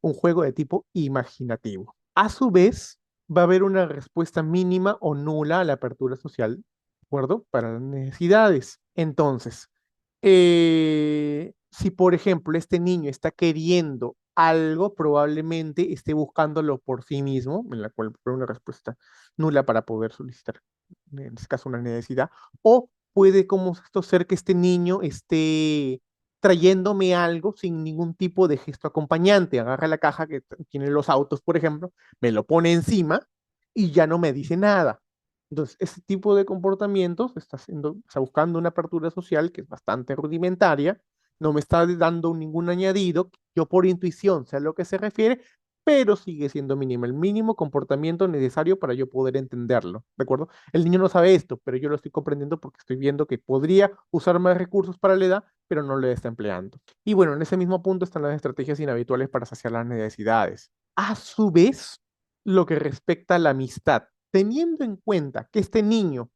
un juego de tipo imaginativo. A su vez, va a haber una respuesta mínima o nula a la apertura social, ¿de acuerdo? Para las necesidades. Entonces, si por ejemplo este niño está queriendo algo, probablemente esté buscándolo por sí mismo, en la cual fue una respuesta nula para poder solicitar, en este caso, una necesidad, o puede como esto ser que este niño esté trayéndome algo sin ningún tipo de gesto acompañante. Agarra la caja que tiene los autos, por ejemplo, me lo pone encima y ya no me dice nada. Entonces, ese tipo de comportamientos está buscando una apertura social que es bastante rudimentaria, no me está dando ningún añadido, yo por intuición sé a lo que se refiere, pero sigue siendo mínimo, el mínimo comportamiento necesario para yo poder entenderlo, ¿de acuerdo? El niño no sabe esto, pero yo lo estoy comprendiendo porque estoy viendo que podría usar más recursos para la edad, pero no lo está empleando. Y bueno, en ese mismo punto están las estrategias inhabituales para saciar las necesidades. A su vez, lo que respecta a la amistad, teniendo en cuenta que este niño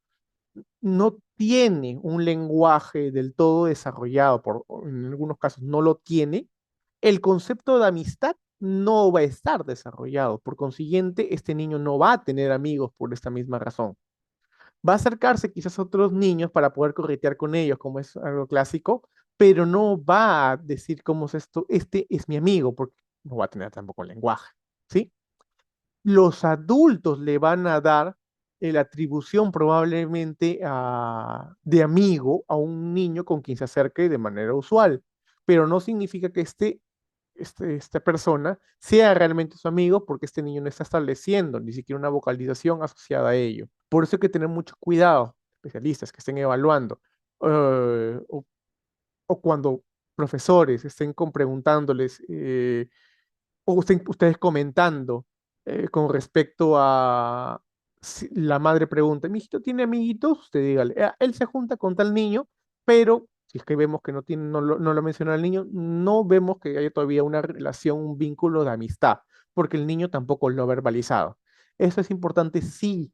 no tiene un lenguaje del todo desarrollado, en algunos casos no lo tiene, el concepto de amistad no va a estar desarrollado. Por consiguiente, este niño no va a tener amigos por esta misma razón. Va a acercarse quizás a otros niños para poder corretear con ellos, como es algo clásico, pero no va a decir cómo es esto, este es mi amigo, porque no va a tener tampoco lenguaje, ¿sí? Los adultos le van a dar la atribución probablemente de amigo a un niño con quien se acerque de manera usual, pero no significa que esta persona sea realmente su amigo porque este niño no está estableciendo ni siquiera una vocalización asociada a ello. Por eso hay que tener mucho cuidado, especialistas que estén evaluando, o, o cuando profesores estén preguntándoles, o ustedes comentando con respecto a si la madre pregunta, ¿mi hijito tiene amiguitos? Usted dígale, él se junta con tal niño, pero si es que vemos que no tiene, no lo menciona el niño, no vemos que haya todavía una relación, un vínculo de amistad, porque el niño tampoco lo ha verbalizado. Eso es importante, sí,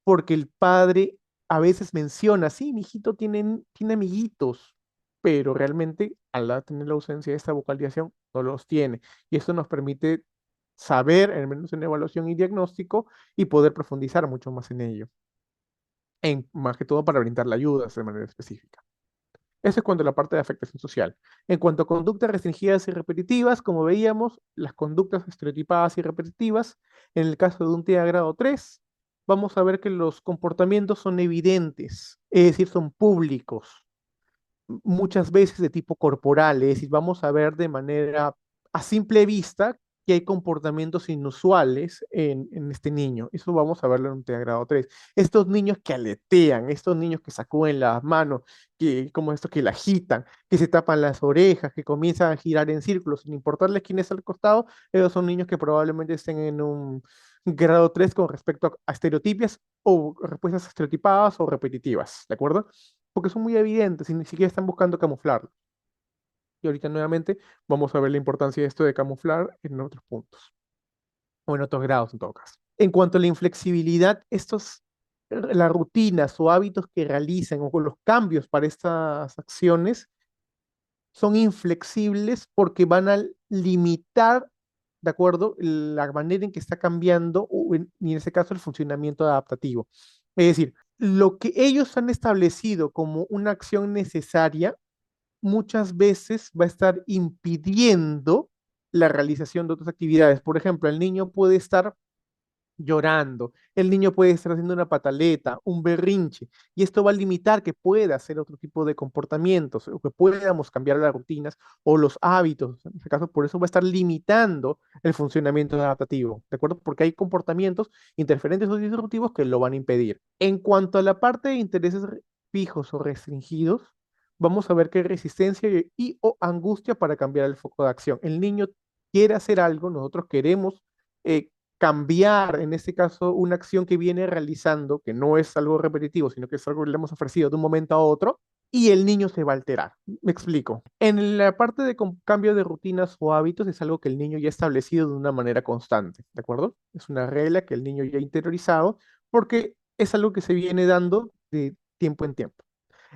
porque el padre a veces menciona, sí, mi hijito tiene amiguitos, pero realmente al tener la ausencia de esta vocalización, no los tiene. Y esto nos permite saber, al menos en evaluación y diagnóstico, y poder profundizar mucho más en ello, más que todo para brindarle ayudas de manera específica. Eso es cuanto a la parte de afectación social. En cuanto a conductas restringidas y repetitivas, como veíamos, las conductas estereotipadas y repetitivas, en el caso de un TEA grado 3, vamos a ver que los comportamientos son evidentes, es decir, son públicos, muchas veces de tipo corporal, es decir, vamos a ver de manera a simple vista que hay comportamientos inusuales en este niño. Eso vamos a verlo en un TEA grado 3. Estos niños que aletean, estos niños que sacuden las manos, que, como esto, que la agitan, que se tapan las orejas, que comienzan a girar en círculos, sin importarles quién es al costado, esos son niños que probablemente estén en un grado 3 con respecto a estereotipias o respuestas estereotipadas o repetitivas, ¿de acuerdo? Porque son muy evidentes y ni siquiera están buscando camuflarlo. Y ahorita nuevamente vamos a ver la importancia de esto de camuflar en otros puntos, o en otros grados en todo caso. En cuanto a la inflexibilidad, las rutinas o hábitos que realizan o con los cambios para estas acciones son inflexibles porque van a limitar, ¿de acuerdo?, la manera en que está cambiando, y en este caso el funcionamiento adaptativo. Es decir, lo que ellos han establecido como una acción necesaria muchas veces va a estar impidiendo la realización de otras actividades. Por ejemplo, el niño puede estar llorando, el niño puede estar haciendo una pataleta, un berrinche, y esto va a limitar que pueda hacer otro tipo de comportamientos, o que podamos cambiar las rutinas o los hábitos, en este caso, por eso va a estar limitando el funcionamiento adaptativo, ¿de acuerdo? Porque hay comportamientos interferentes o disruptivos que lo van a impedir. En cuanto a la parte de intereses fijos o restringidos, vamos a ver que hay resistencia y o angustia para cambiar el foco de acción. El niño quiere hacer algo, nosotros queremos cambiar, en este caso, una acción que viene realizando, que no es algo repetitivo, sino que es algo que le hemos ofrecido de un momento a otro, y el niño se va a alterar. Me explico. En la parte de cambio de rutinas o hábitos es algo que el niño ya ha establecido de una manera constante, ¿de acuerdo? Es una regla que el niño ya ha interiorizado porque es algo que se viene dando de tiempo en tiempo.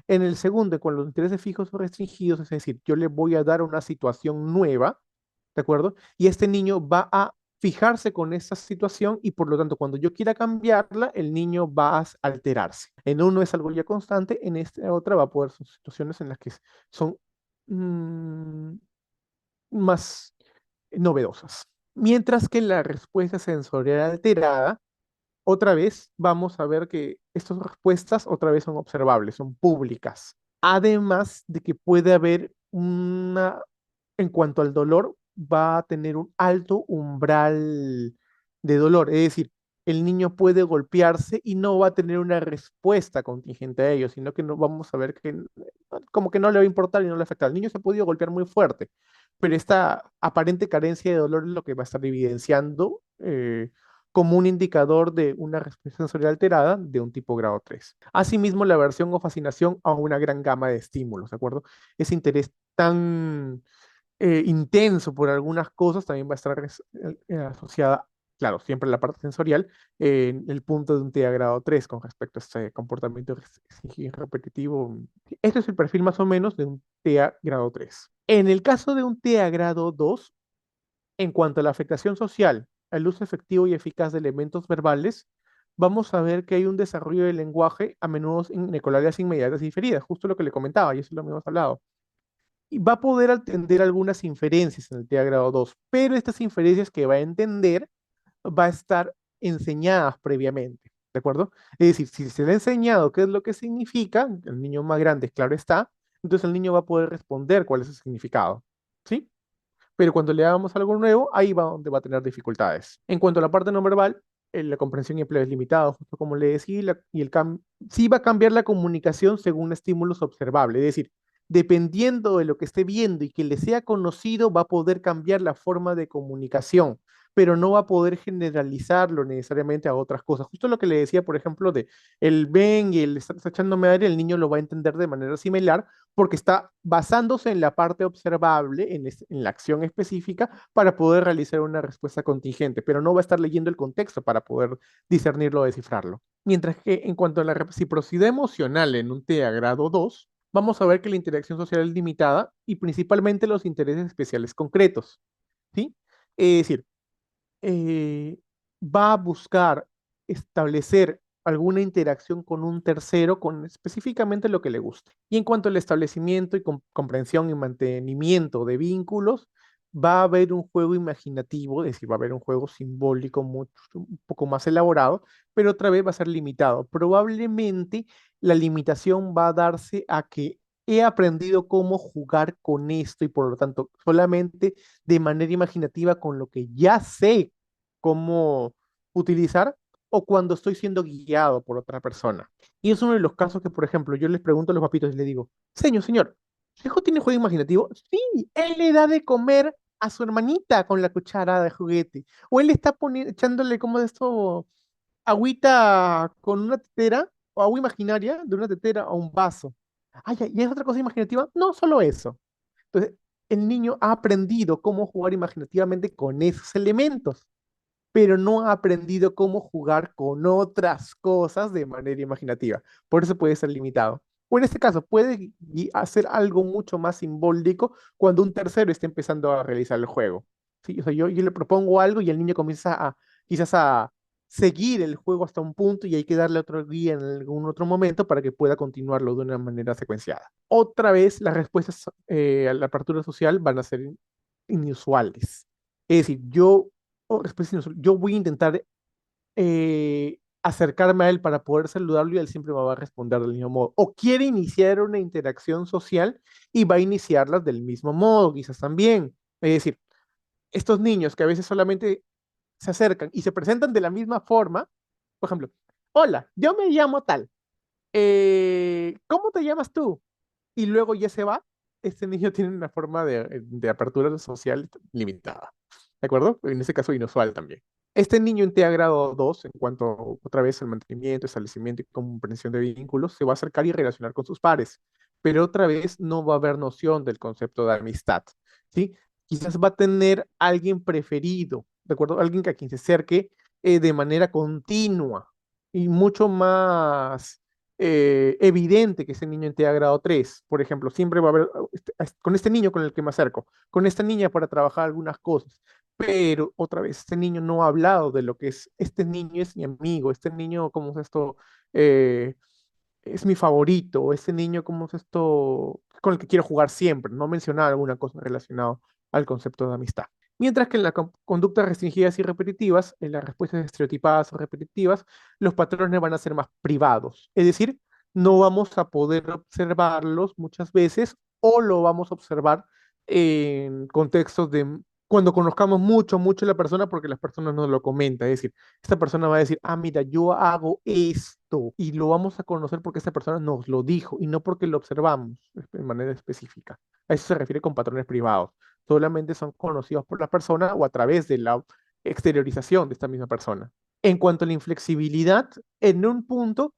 En el segundo, con los intereses fijos o restringidos, es decir, yo le voy a dar una situación nueva, ¿de acuerdo? Y este niño va a fijarse con esa situación y por lo tanto cuando yo quiera cambiarla, el niño va a alterarse. En uno es algo ya constante, en esta otra va a poder ser situaciones en las que son mm, más novedosas. Mientras que la respuesta sensorial alterada, otra vez vamos a ver que estas respuestas otra vez son observables, son públicas. Además de que puede haber en cuanto al dolor, va a tener un alto umbral de dolor. Es decir, el niño puede golpearse y no va a tener una respuesta contingente a ello, sino que no, vamos a ver que como que no le va a importar y no le afecta. El niño se ha podido golpear muy fuerte, pero esta aparente carencia de dolor es lo que va a estar evidenciando como un indicador de una respuesta sensorial alterada de un tipo grado 3. Asimismo, la aversión o fascinación a una gran gama de estímulos, ¿de acuerdo? Ese interés tan intenso por algunas cosas también va a estar asociada, claro, siempre la parte sensorial, en el punto de un TEA grado 3 con respecto a este comportamiento repetitivo. Este es el perfil más o menos de un TEA grado 3. En el caso de un TEA grado 2, En cuanto a la afectación social, el uso efectivo y eficaz de elementos verbales, vamos a ver que hay un desarrollo del lenguaje a menudo en ecolalias inmediatas y diferidas, justo lo que le comentaba, y eso lo hemos hablado. Y va a poder atender algunas inferencias en el TEA grado 2, pero estas inferencias que va a entender va a estar enseñadas previamente, ¿de acuerdo? Es decir, si se le ha enseñado qué es lo que significa, el niño más grande, claro está, entonces el niño va a poder responder cuál es su significado, ¿sí? Pero cuando le damos algo nuevo, ahí va donde va a tener dificultades. En cuanto a la parte no verbal, la comprensión y empleo es limitado, justo como le decía, sí va a cambiar la comunicación según estímulos observables, es decir, dependiendo de lo que esté viendo y que le sea conocido, va a poder cambiar la forma de comunicación, pero no va a poder generalizarlo necesariamente a otras cosas. Justo lo que le decía, por ejemplo, de el ven y el está echándome aire, el niño lo va a entender de manera similar porque está basándose en la parte observable, en la acción específica, para poder realizar una respuesta contingente, pero no va a estar leyendo el contexto para poder discernirlo o descifrarlo. Mientras que en cuanto a la reciprocidad emocional en un TEA grado 2, vamos a ver que la interacción social es limitada y principalmente los intereses especiales concretos, ¿sí? Es decir, eh, va a buscar establecer alguna interacción con un tercero con específicamente lo que le guste. Y en cuanto al establecimiento y comprensión y mantenimiento de vínculos, va a haber un juego imaginativo, es decir, va a haber un juego simbólico un poco más elaborado, pero otra vez va a ser limitado. Probablemente la limitación va a darse a que he aprendido cómo jugar con esto y por lo tanto solamente de manera imaginativa con lo que ya sé cómo utilizar o cuando estoy siendo guiado por otra persona. Y es uno de los casos que, por ejemplo, yo les pregunto a los papitos y les digo, señor, ¿su hijo tiene juego imaginativo? Sí, él le da de comer a su hermanita con la cuchara de juguete. O él está echándole como de esto, agüita con una tetera o agua imaginaria de una tetera a un vaso. Ay, ¿y es otra cosa imaginativa? No, solo eso. Entonces, el niño ha aprendido cómo jugar imaginativamente con esos elementos, pero no ha aprendido cómo jugar con otras cosas de manera imaginativa. Por eso puede ser limitado. O en este caso, puede hacer algo mucho más simbólico cuando un tercero esté empezando a realizar el juego. ¿Sí? O sea, yo le propongo algo y el niño comienza a quizás a seguir el juego hasta un punto y hay que darle otro guía en algún otro momento para que pueda continuarlo de una manera secuenciada. Otra vez, las respuestas a la apertura social van a ser inusuales. Es decir, yo voy a intentar acercarme a él para poder saludarlo y él siempre me va a responder del mismo modo. O quiere iniciar una interacción social y va a iniciarlas del mismo modo, quizás también. Es decir, estos niños que a veces solamente se acercan y se presentan de la misma forma, por ejemplo, hola, yo me llamo tal, ¿cómo te llamas tú? Y luego ya se va, este niño tiene una forma de apertura social limitada. ¿De acuerdo? En este caso inusual también. Este niño en TEA grado 2, en cuanto otra vez al mantenimiento, establecimiento y comprensión de vínculos, se va a acercar y relacionar con sus pares, pero otra vez no va a haber noción del concepto de amistad, ¿sí? Quizás va a tener alguien preferido, ¿de acuerdo? Alguien a quien se acerque de manera continua y mucho más evidente que ese niño en TEA grado 3. Por ejemplo, siempre va a haber con este niño con el que me acerco, con esta niña para trabajar algunas cosas. Pero otra vez, este niño no ha hablado de lo que es, este niño es mi amigo, este niño, ¿cómo es esto? Eh, es mi favorito, este niño, ¿cómo es esto? Con el que quiero jugar siempre, no mencionar alguna cosa relacionada al concepto de amistad. Mientras que en las conductas restringidas y repetitivas, en las respuestas estereotipadas o repetitivas, los patrones van a ser más privados. Es decir, no vamos a poder observarlos muchas veces o lo vamos a observar en contextos de cuando conozcamos mucho a la persona porque las personas nos lo comentan. Es decir, esta persona va a decir, ah, mira, yo hago esto y lo vamos a conocer porque esta persona nos lo dijo y no porque lo observamos de manera específica. A eso se refiere con patrones privados. Solamente son conocidos por la persona o a través de la exteriorización de esta misma persona. En cuanto a la inflexibilidad, en un punto,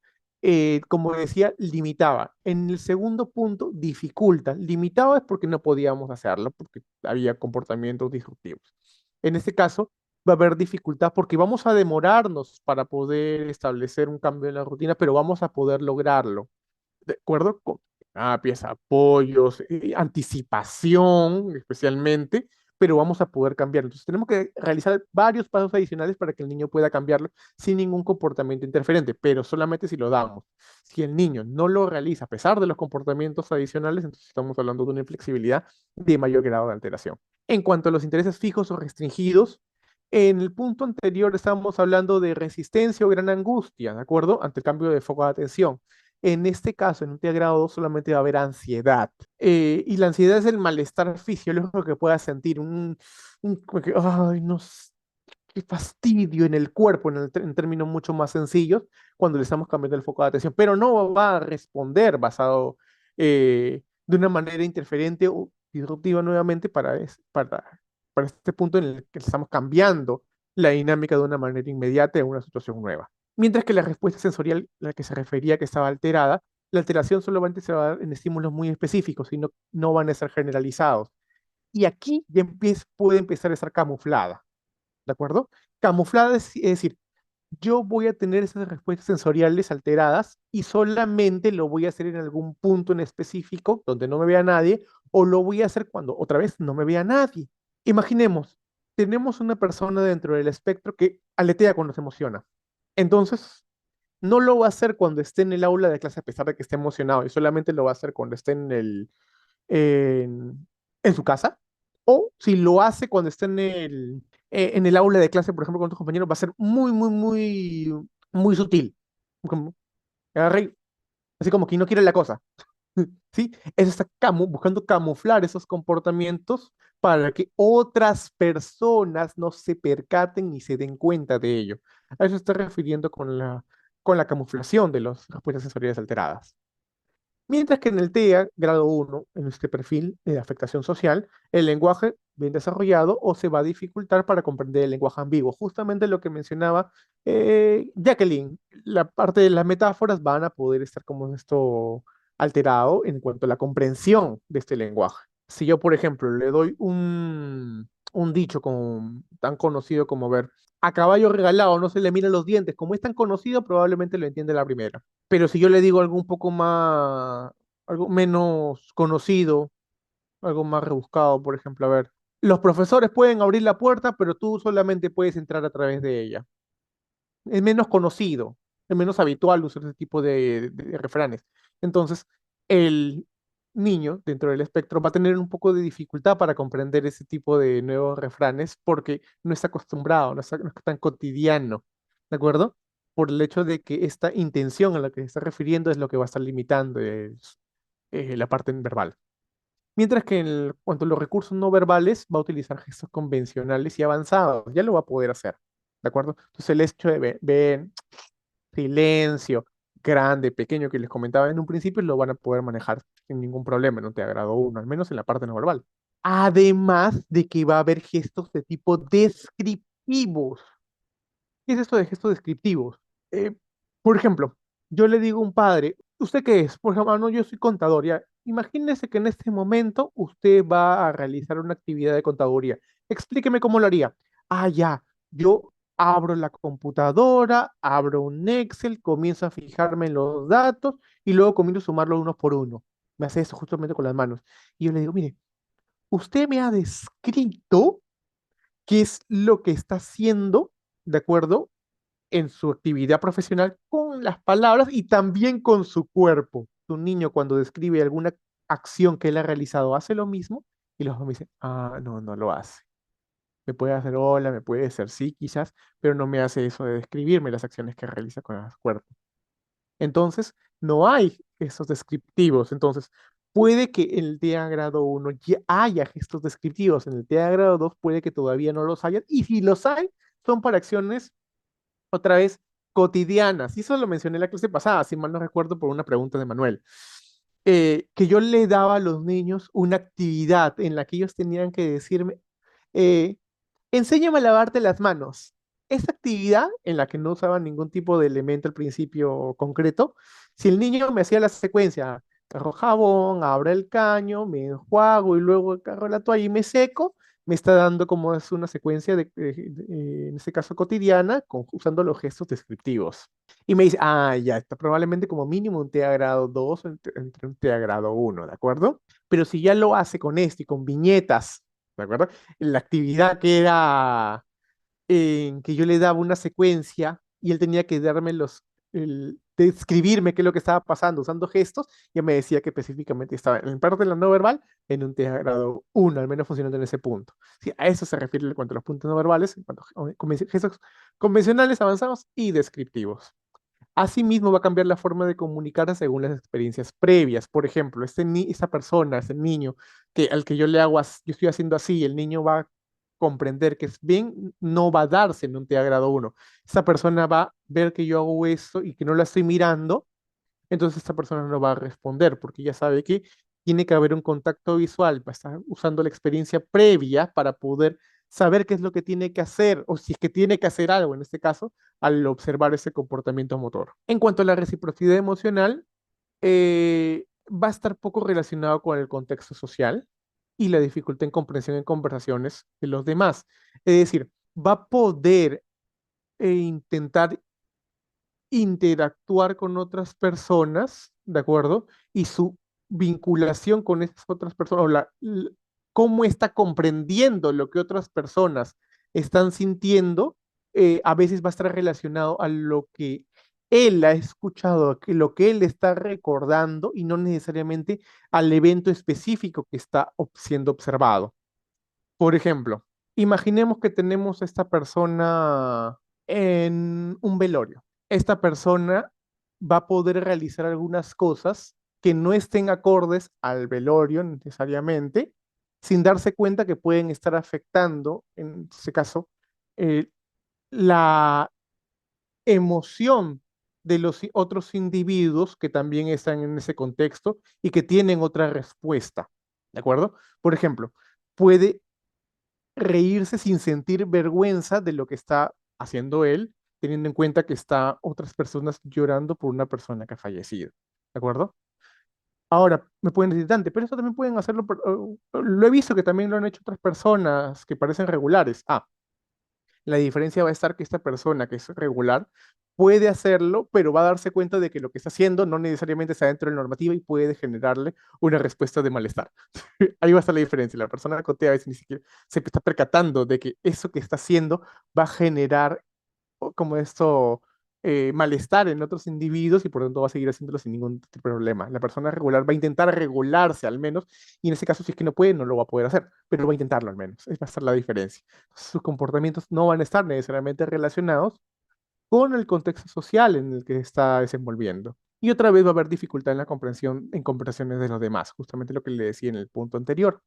como decía, limitaba. En el segundo punto, dificulta. Limitaba es porque no podíamos hacerlo, porque había comportamientos disruptivos. En este caso, va a haber dificultad porque vamos a demorarnos para poder establecer un cambio en la rutina, pero vamos a poder lograrlo. ¿De acuerdo? Con terapias, apoyos, anticipación, especialmente, pero vamos a poder cambiarlo. Entonces tenemos que realizar varios pasos adicionales para que el niño pueda cambiarlo sin ningún comportamiento interferente, pero solamente si lo damos. Si el niño no lo realiza a pesar de los comportamientos adicionales, entonces estamos hablando de una inflexibilidad de mayor grado de alteración. En cuanto a los intereses fijos o restringidos, en el punto anterior estábamos hablando de resistencia o gran angustia, ¿de acuerdo? Ante el cambio de foco de atención. En este caso, en un TEA grado 2 solamente va a haber ansiedad. Y la ansiedad es el malestar fisiológico que puedas sentir, como que, ay, no sé, qué fastidio en el cuerpo, en términos mucho más sencillos, cuando le estamos cambiando el foco de atención, pero no va a responder basado de una manera interferente o disruptiva nuevamente para este punto en el que estamos cambiando la dinámica de una manera inmediata en una situación nueva. Mientras que la respuesta sensorial, la que se refería que estaba alterada, la alteración solamente se va a dar en estímulos muy específicos y no van a ser generalizados. Y aquí ya puede empezar a ser camuflada. ¿De acuerdo? Camuflada es decir, yo voy a tener esas respuestas sensoriales alteradas y solamente lo voy a hacer en algún punto en específico donde no me vea nadie o lo voy a hacer cuando otra vez no me vea nadie. Imaginemos, tenemos una persona dentro del espectro que aletea cuando se emociona. Entonces, no lo va a hacer cuando esté en el aula de clase a pesar de que esté emocionado y solamente lo va a hacer cuando esté en, en su casa, o si lo hace cuando esté en el aula de clase, por ejemplo, con otros compañeros, va a ser muy, muy, muy, muy sutil. Como, agarre, así como que no quiere la cosa. ¿Sí? Eso está buscando camuflar esos comportamientos para que otras personas no se percaten ni se den cuenta de ello. A eso está refiriendo con la camuflación de las respuestas sensoriales alteradas. Mientras que en el TEA, grado 1, en este perfil de afectación social, el lenguaje bien desarrollado o se va a dificultar para comprender el lenguaje ambiguo. Justamente lo que mencionaba Jacqueline, la parte de las metáforas van a poder estar como esto alterado en cuanto a la comprensión de este lenguaje. Si yo, por ejemplo, le doy un dicho tan conocido como ver, a caballo regalado no se le miran los dientes, como es tan conocido, probablemente lo entiende la primera. Pero si yo le digo algo un poco más, algo menos conocido, algo más rebuscado, por ejemplo, a ver, los profesores pueden abrir la puerta, pero tú solamente puedes entrar a través de ella. Es menos conocido, es menos habitual usar ese tipo de refranes. Entonces, el niño dentro del espectro va a tener un poco de dificultad para comprender ese tipo de nuevos refranes porque no está acostumbrado, no es tan cotidiano, ¿de acuerdo? Por el hecho de que esta intención a la que se está refiriendo es lo que va a estar limitando la parte verbal. Mientras que en cuanto a los recursos no verbales, va a utilizar gestos convencionales y avanzados. Ya lo va a poder hacer. ¿De acuerdo? Entonces el hecho de ver, silencio, grande, pequeño, que les comentaba en un principio, lo van a poder manejar sin ningún problema, no te agrado uno, al menos en la parte no verbal. Además de que va a haber gestos de tipo descriptivos. ¿Qué es esto de gestos descriptivos? Eh, por ejemplo, yo le digo a un padre, ¿usted qué es? Por ejemplo, "Ah, no, yo soy contador, ya. Imagínese que en este momento usted va a realizar una actividad de contaduría. Explíqueme cómo lo haría. Ah, ya, yo abro la computadora, abro un Excel, comienzo a fijarme en los datos y luego comienzo a sumarlos uno por uno. Me hace eso justamente con las manos. Y yo le digo, mire, usted me ha descrito qué es lo que está haciendo, ¿de acuerdo? En su actividad profesional con las palabras y también con su cuerpo. Un niño cuando describe alguna acción que él ha realizado hace lo mismo y los demás dicen, ah, no, no lo hace. Me puede hacer hola, me puede decir sí, quizás, pero no me hace eso de describirme las acciones que realiza con el cuerpo. Entonces, no hay gestos descriptivos. Entonces, puede que en el TEA grado 1 ya haya gestos descriptivos, en el TEA grado 2 puede que todavía no los haya, y si los hay, son para acciones otra vez cotidianas. Y eso lo mencioné en la clase pasada, si mal no recuerdo, por una pregunta de Manuel. Que yo le daba a los niños una actividad en la que ellos tenían que decirme, eh, enséñame a lavarte las manos. Esa actividad en la que no usaba ningún tipo de elemento al principio concreto, si el niño me hacía la secuencia, agarro jabón, abro el caño, me enjuago y luego agarro la toalla y me seco, me está dando como es una secuencia en este caso cotidiana, usando los gestos descriptivos. Y me dice, ah, ya, está probablemente como mínimo un TEA grado 2 entre un TEA grado 1, ¿de acuerdo? Pero si ya lo hace con esto y con viñetas, ¿de acuerdo? La actividad que era en que yo le daba una secuencia y él tenía que darme describirme qué es lo que estaba pasando usando gestos, y me decía que específicamente estaba en parte de la no verbal en un TEA grado 1, al menos funcionando en ese punto. Sí, a eso se refiere en cuanto a los puntos no verbales, en cuanto a gestos convencionales, avanzados y descriptivos. Asimismo, va a cambiar la forma de comunicar según las experiencias previas. Por ejemplo, esta persona, ese niño al que yo le hago, yo estoy haciendo así, el niño va a comprender que es bien, no va a darse en un TEA grado 1. Esta persona va a ver que yo hago esto y que no la estoy mirando, entonces esta persona no va a responder porque ya sabe que tiene que haber un contacto visual, va a estar usando la experiencia previa para poder saber qué es lo que tiene que hacer o si es que tiene que hacer algo en este caso al observar ese comportamiento motor. En cuanto a la reciprocidad emocional, va a estar poco relacionado con el contexto social y la dificultad en comprensión en conversaciones de los demás. Es decir, va a poder intentar interactuar con otras personas, ¿de acuerdo? Y su vinculación con esas otras personas, cómo está comprendiendo lo que otras personas están sintiendo, a veces va a estar relacionado a lo que él ha escuchado, a lo que él está recordando y no necesariamente al evento específico que está siendo observado. Por ejemplo, imaginemos que tenemos a esta persona en un velorio. Esta persona va a poder realizar algunas cosas que no estén acordes al velorio necesariamente, sin darse cuenta que pueden estar afectando, en este caso, eh, la emoción de los otros individuos que también están en ese contexto y que tienen otra respuesta. ¿De acuerdo? Por ejemplo, puede reírse sin sentir vergüenza de lo que está haciendo él, teniendo en cuenta que está otras personas llorando por una persona que ha fallecido. ¿De acuerdo? Ahora, me pueden decir, Dante, pero eso también pueden hacerlo, lo he visto que también lo han hecho otras personas que parecen regulares. La diferencia va a estar que esta persona que es regular puede hacerlo, pero va a darse cuenta de que lo que está haciendo no necesariamente está dentro de la normativa y puede generarle una respuesta de malestar. Ahí va a estar la diferencia. La persona con TEA a veces ni siquiera se está percatando de que eso que está haciendo va a generar como esto malestar en otros individuos y por lo tanto va a seguir haciéndolo sin ningún tipo de problema. La persona regular va a intentar regularse al menos y en ese caso si es que no puede no lo va a poder hacer, pero va a intentarlo al menos. Esa va a ser la diferencia. Sus comportamientos no van a estar necesariamente relacionados con el contexto social en el que se está desenvolviendo. Y otra vez va a haber dificultad en la comprensión, en comprensiones de los demás, justamente lo que le decía en el punto anterior,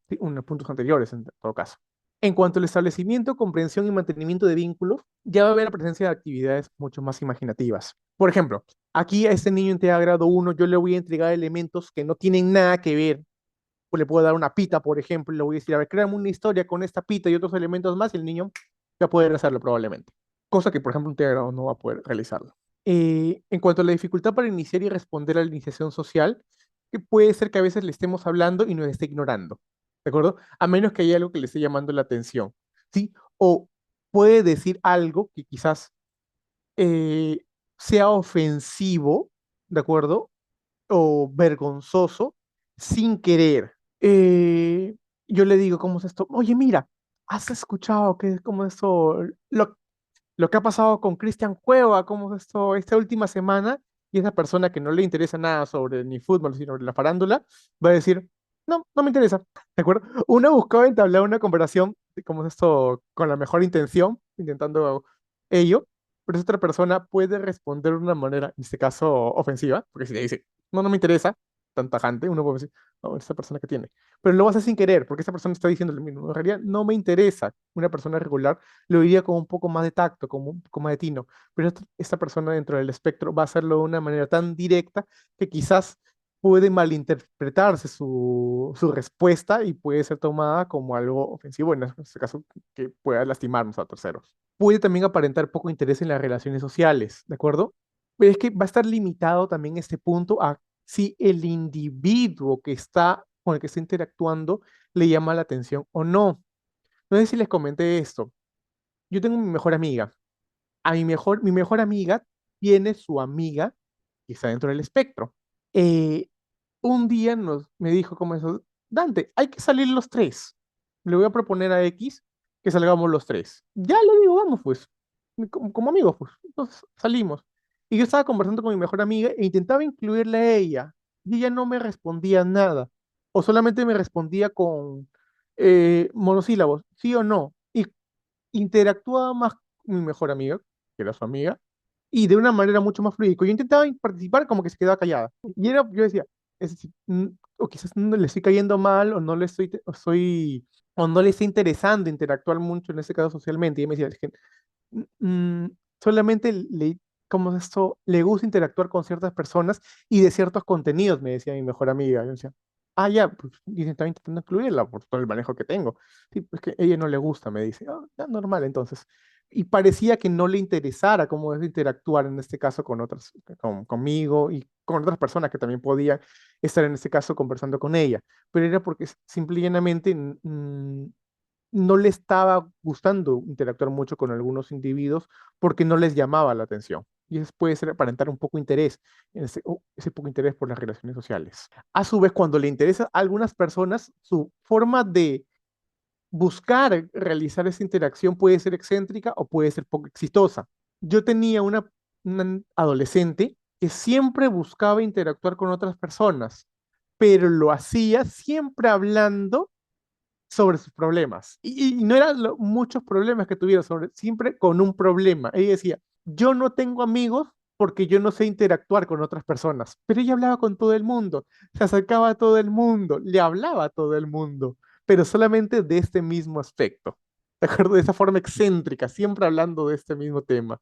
¿sí? Unos puntos anteriores en todo caso. En cuanto al establecimiento, comprensión y mantenimiento de vínculos, ya va a haber la presencia de actividades mucho más imaginativas. Por ejemplo, aquí a este niño en TEA grado 1 yo le voy a entregar elementos que no tienen nada que ver. Pues le puedo dar una pita, por ejemplo, y le voy a decir, a ver, créame una historia con esta pita y otros elementos más, y el niño va a poder hacerlo probablemente. Cosa que, por ejemplo, un TEA grado no va a poder realizarlo. En cuanto a la dificultad para iniciar y responder a la iniciación social, que puede ser que a veces le estemos hablando y nos esté ignorando, ¿de acuerdo? A menos que haya algo que le esté llamando la atención, ¿sí? O puede decir algo que quizás eh, sea ofensivo, ¿de acuerdo? O vergonzoso sin querer. Yo le digo, ¿cómo es esto? Oye, mira, ¿has escuchado que cómo es esto? Lo que ha pasado con Cristian Cueva, cómo es esto esta última semana, y esa persona que no le interesa nada sobre ni fútbol, sino la farándula, va a decir, no, no me interesa, ¿de acuerdo? Uno buscaba entablar una conversación, de cómo es esto, con la mejor intención, intentando ello, pero esa otra persona puede responder de una manera, en este caso, ofensiva, porque si le dice, no, no me interesa, tan tajante, uno puede decir, no, esa persona que tiene, pero lo hace sin querer, porque esa persona está diciendo lo mismo, en realidad no me interesa una persona regular, lo diría con un poco más de tacto, como un poco más de tino, pero esta persona dentro del espectro va a hacerlo de una manera tan directa que quizás puede malinterpretarse su respuesta y puede ser tomada como algo ofensivo, en este caso que pueda lastimarnos a terceros. Puede también aparentar poco interés en las relaciones sociales, ¿de acuerdo? Pero es que va a estar limitado también este punto a si el individuo que está con el que está interactuando le llama la atención o no. No sé si les comenté esto. Yo tengo mi mejor amiga. Mi mejor amiga tiene su amiga que está dentro del espectro. Eh, un día me dijo como eso, Dante, hay que salir los tres. le voy a proponer a X que salgamos los tres. Ya le digo, vamos pues, como amigos pues. Entonces salimos. Y yo estaba conversando con mi mejor amiga e intentaba incluirle a ella. Y ella no me respondía nada. O solamente me respondía con monosílabos, sí o no. Y interactuaba más con mi mejor amiga, que era su amiga, y de una manera mucho más fluida. Yo intentaba participar como que se quedaba callada. Y era, yo decía, es decir, o quizás no le estoy cayendo mal, o no le estoy, o no le está interesando interactuar mucho, en este caso socialmente. Y ella me decía, es que mm, solamente le, como esto, le gusta interactuar con ciertas personas y de ciertos contenidos, me decía mi mejor amiga. Yo decía, ah, ya, pues, y estaba intentando incluirla por todo el manejo que tengo. Sí, pues que a ella no le gusta, me dice, ah, ya, normal, entonces. Y parecía que no le interesara cómo es interactuar en este caso con otras, conmigo y con otras personas que también podían estar en este caso conversando con ella. Pero era porque simple y llanamente no le estaba gustando interactuar mucho con algunos individuos porque no les llamaba la atención. Y eso puede ser aparentar un poco interés, ese poco interés por las relaciones sociales. A su vez, cuando le interesa a algunas personas, su forma de buscar realizar esa interacción puede ser excéntrica o puede ser poco exitosa. Yo tenía una adolescente que siempre buscaba interactuar con otras personas, pero lo hacía siempre hablando sobre sus problemas. Y no eran muchos problemas que tuviera, siempre con un problema. Ella decía, yo no tengo amigos porque yo no sé interactuar con otras personas, pero ella hablaba con todo el mundo, se acercaba a todo el mundo, le hablaba a todo el mundo, pero solamente de este mismo aspecto. ¿De acuerdo? De esa forma excéntrica, siempre hablando de este mismo tema.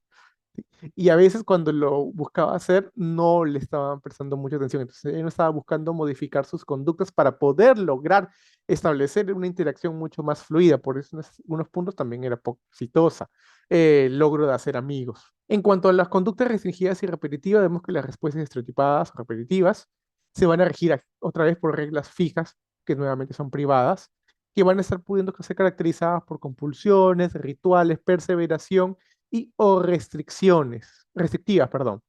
Y a veces cuando lo buscaba hacer, no le estaban prestando mucha atención. Entonces, él no estaba buscando modificar sus conductas para poder lograr establecer una interacción mucho más fluida. Por eso en algunos puntos también era poco exitosa. Logro de hacer amigos. En cuanto a las conductas restringidas y repetitivas, vemos que las respuestas estereotipadas o repetitivas se van a regir otra vez por reglas fijas, que nuevamente son privadas, que van a estar pudiendo ser caracterizadas por compulsiones, rituales, perseveración y o restrictivas, perdón.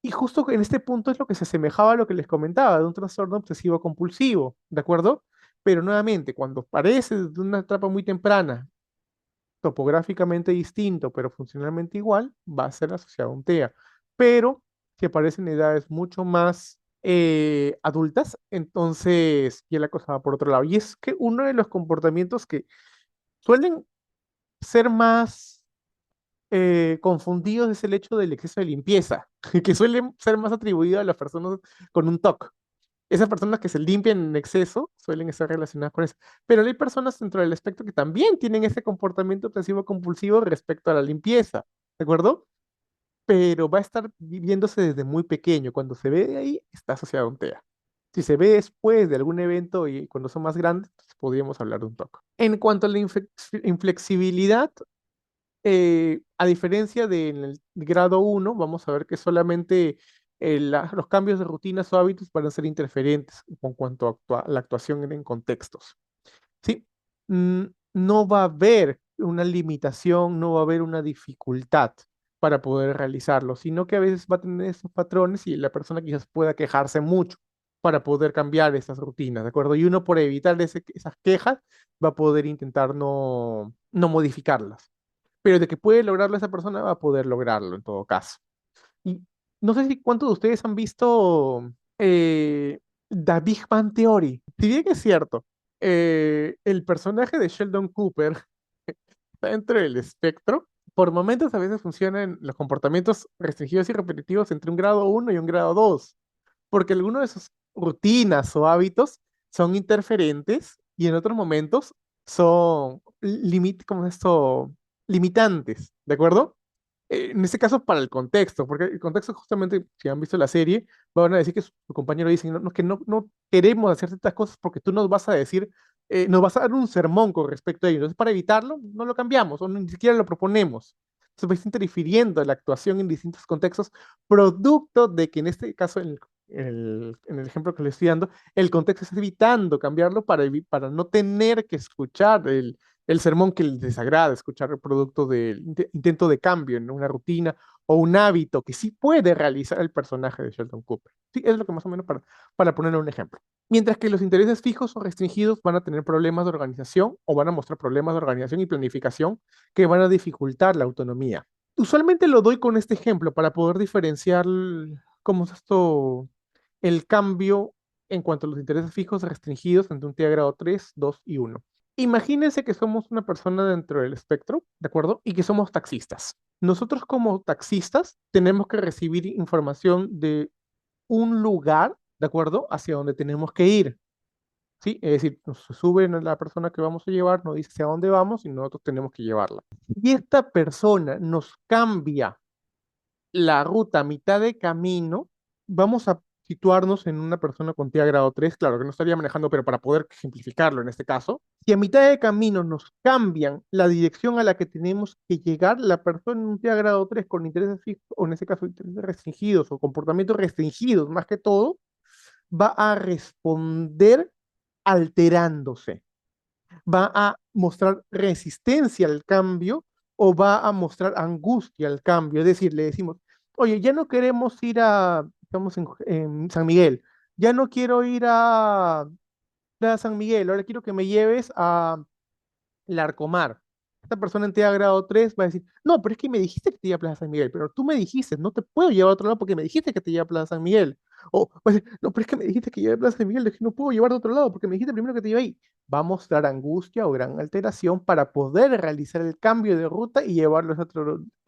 Y justo en este punto es lo que se asemejaba a lo que les comentaba de un trastorno obsesivo compulsivo, ¿de acuerdo? Pero nuevamente, cuando aparece desde una etapa muy temprana, topográficamente distinto, pero funcionalmente igual, va a ser asociado a un TEA. Pero si aparece en edades mucho más adultas, entonces ya la cosa va por otro lado. Y es que uno de los comportamientos que suelen ser más confundidos es el hecho del exceso de limpieza, que suele ser más atribuido a las personas con un TOC. Esas personas que se limpian en exceso suelen estar relacionadas con eso. Pero hay personas dentro del espectro que también tienen ese comportamiento obsesivo compulsivo respecto a la limpieza, ¿de acuerdo? Pero va a estar viviéndose desde muy pequeño. Cuando se ve de ahí, está asociado a un TEA. Si se ve después de algún evento y cuando son más grandes, pues podríamos hablar de un TOC. En cuanto a la inflexibilidad, a diferencia del grado uno, vamos a ver que solamente los cambios de rutinas o hábitos van a ser interferentes con cuanto a la actuación en contextos. ¿Sí? Mm, no va a haber una limitación, no va a haber una dificultad para poder realizarlo, sino que a veces va a tener esos patrones y la persona quizás pueda quejarse mucho para poder cambiar esas rutinas, ¿de acuerdo? Y uno por evitar esas quejas va a poder intentar no modificarlas, pero de que puede lograrlo esa persona va a poder lograrlo en todo caso. Y no sé si cuántos de ustedes han visto The Big Bang Theory. Si bien es cierto, el personaje de Sheldon Cooper está dentro del espectro, por momentos a veces funcionan los comportamientos restringidos y repetitivos entre un grado uno y un grado 2 porque algunas de sus rutinas o hábitos son interferentes y en otros momentos son como esto, limitantes, ¿de acuerdo? En este caso para el contexto, porque el contexto justamente, si han visto la serie, van a decir que su compañero dice, no, no, que no queremos hacer ciertas cosas porque tú nos vas a decir, nos vas a dar un sermón con respecto a ello. Entonces, para evitarlo, no lo cambiamos o ni siquiera lo proponemos. Entonces, va a estar interfiriendo la actuación en distintos contextos, producto de que en este caso, en el ejemplo que le estoy dando, el contexto está evitando cambiarlo para no tener que escuchar el sermón que les desagrada, escuchar el producto del intento de cambio en una rutina o un hábito que sí puede realizar el personaje de Sheldon Cooper. Sí, es lo que más o menos para ponerle un ejemplo. Mientras que los intereses fijos o restringidos van a tener problemas de organización o van a mostrar problemas de organización y planificación que van a dificultar la autonomía. Usualmente lo doy con este ejemplo para poder diferenciar cómo es esto, el cambio en cuanto a los intereses fijos restringidos entre un TIA grado 3, 2 y 1. Imagínense que somos una persona dentro del espectro, ¿de acuerdo? Y que somos taxistas. Nosotros como taxistas tenemos que recibir información de un lugar, ¿de acuerdo? Hacia donde tenemos que ir. ¿Sí? Es decir, nos sube la persona que vamos a llevar, nos dice hacia dónde vamos y nosotros tenemos que llevarla. Y esta persona nos cambia la ruta a mitad de camino, vamos a situarnos en una persona con TIA grado 3, claro que no estaría manejando, pero para poder ejemplificarlo en este caso, si a mitad de camino nos cambian la dirección a la que tenemos que llegar, la persona en un TIA grado 3 con intereses fijos, o en este caso intereses restringidos o comportamientos restringidos más que todo, va a responder alterándose, va a mostrar resistencia al cambio o va a mostrar angustia al cambio. Es decir, le decimos, oye, ya no queremos ir estamos en San Miguel, ya no quiero ir a San Miguel, ahora quiero que me lleves a Larcomar. Esta persona en TEA grado 3 va a decir, no, pero es que me dijiste que te iba a Plaza San Miguel, pero tú me dijiste, no te puedo llevar a otro lado porque me dijiste que te iba a Plaza San Miguel. O va a decir, no, pero es que me dijiste que iba a Plaza San Miguel, es que no puedo llevar a otro lado porque me dijiste primero que te iba ahí. Va a mostrar angustia o gran alteración para poder realizar el cambio de ruta y llevarlos a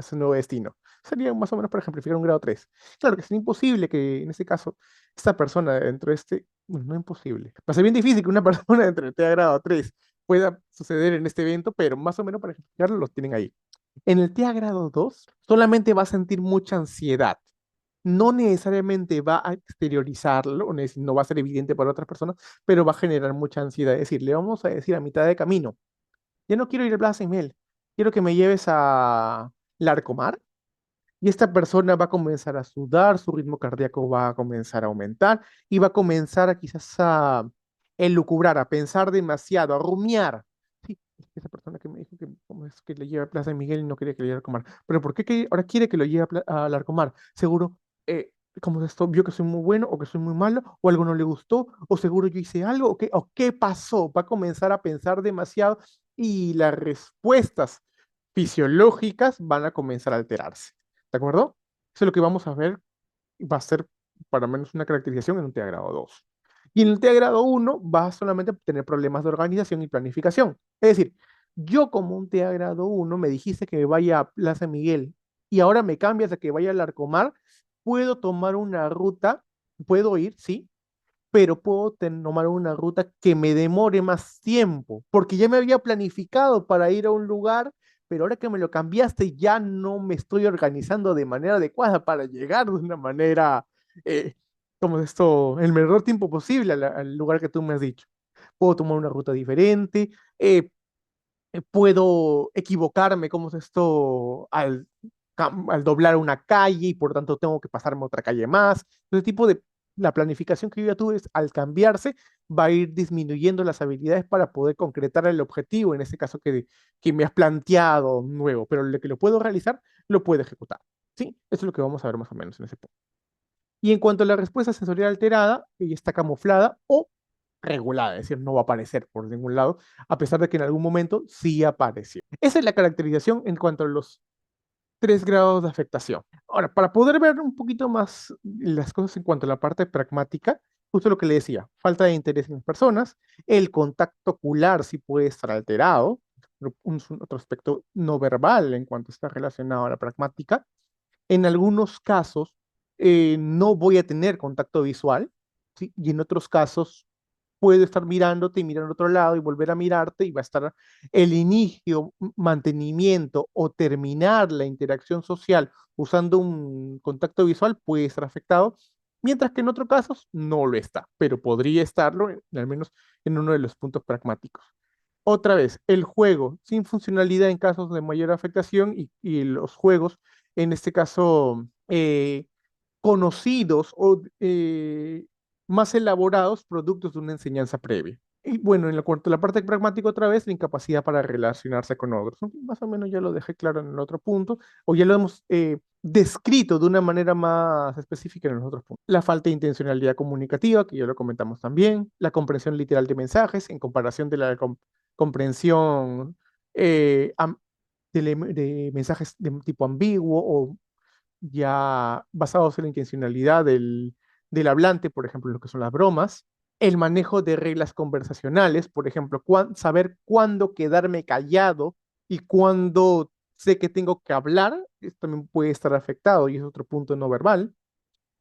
su nuevo destino. Sería más o menos para ejemplificar un grado 3. Claro que es imposible que en este caso esta persona dentro de bueno, no imposible. Va a ser bien difícil que una persona dentro de TEA grado 3 pueda suceder en este evento, pero más o menos para ejemplificarlo los tienen ahí. En el TIA grado 2 solamente va a sentir mucha ansiedad. No necesariamente va a exteriorizarlo, no va a ser evidente para otras personas, pero va a generar mucha ansiedad. Es decir, le vamos a decir a mitad de camino, ya no quiero ir a Plaza Mel, quiero que me lleves a Larcomar, y esta persona va a comenzar a sudar, su ritmo cardíaco va a comenzar a aumentar y va a comenzar a quizás a elucubrar, a pensar demasiado, a rumiar. Sí, es que esa persona que me dijo que, cómo es que le lleva a Plaza de Miguel y no quería que le lleve a Larcomar. Pero ¿por qué ahora quiere que lo lleve a Larcomar? Seguro, como esto vio que soy muy bueno o que soy muy malo o algo no le gustó o seguro yo hice algo o qué pasó. Va a comenzar a pensar demasiado y las respuestas fisiológicas van a comenzar a alterarse. ¿De acuerdo? Eso es lo que vamos a ver, va a ser para menos una caracterización en un TEA grado 2. Y en el TEA grado 1 vas solamente a tener problemas de organización y planificación. Es decir, yo como un TEA grado 1 me dijiste que me vaya a Plaza Miguel y ahora me cambias a que vaya al Arcomar, puedo tomar una ruta, puedo ir, sí, pero puedo tomar una ruta que me demore más tiempo, porque ya me había planificado para ir a un lugar, pero ahora que me lo cambiaste ya no me estoy organizando de manera adecuada para llegar de una manera, eh, como esto, el menor tiempo posible al lugar que tú me has dicho. Puedo tomar una ruta diferente, puedo equivocarme, como es esto, al doblar una calle y por tanto tengo que pasarme otra calle más. Ese tipo de, la planificación que yo ya tuve es, al cambiarse, va a ir disminuyendo las habilidades para poder concretar el objetivo, en este caso que me has planteado nuevo, pero lo que lo puedo realizar, lo puedo ejecutar. ¿Sí? Eso es lo que vamos a ver más o menos en ese punto. Y en cuanto a la respuesta sensorial alterada, ella está camuflada o regulada, es decir, no va a aparecer por ningún lado, a pesar de que en algún momento sí apareció. Esa es la caracterización en cuanto a los 3 grados de afectación. Ahora, para poder ver un poquito más las cosas en cuanto a la parte pragmática, justo lo que le decía, falta de interés en las personas, el contacto ocular sí puede estar alterado, otro aspecto no verbal en cuanto está relacionado a la pragmática. En algunos casos no voy a tener contacto visual, ¿sí? Y en otros casos puedo estar mirándote y mirar a otro lado y volver a mirarte y va a estar el inicio, mantenimiento o terminar la interacción social usando un contacto visual puede estar afectado, mientras que en otros casos no lo está, pero podría estarlo, al menos en uno de los puntos pragmáticos. Otra vez, el juego sin funcionalidad en casos de mayor afectación y los juegos, en este caso, conocidos o más elaborados productos de una enseñanza previa. Y bueno, en cuanto a la parte pragmática otra vez, la incapacidad para relacionarse con otros. ¿No? Más o menos ya lo dejé claro en el otro punto, o ya lo hemos descrito de una manera más específica en los otros puntos. La falta de intencionalidad comunicativa, que ya lo comentamos también, la comprensión literal de mensajes en comparación de la comprensión eh, am- de mensajes de tipo ambiguo o ya basados en la intencionalidad del hablante, por ejemplo, lo que son las bromas, el manejo de reglas conversacionales, por ejemplo, saber cuándo quedarme callado y cuándo sé que tengo que hablar, esto también puede estar afectado y es otro punto no verbal,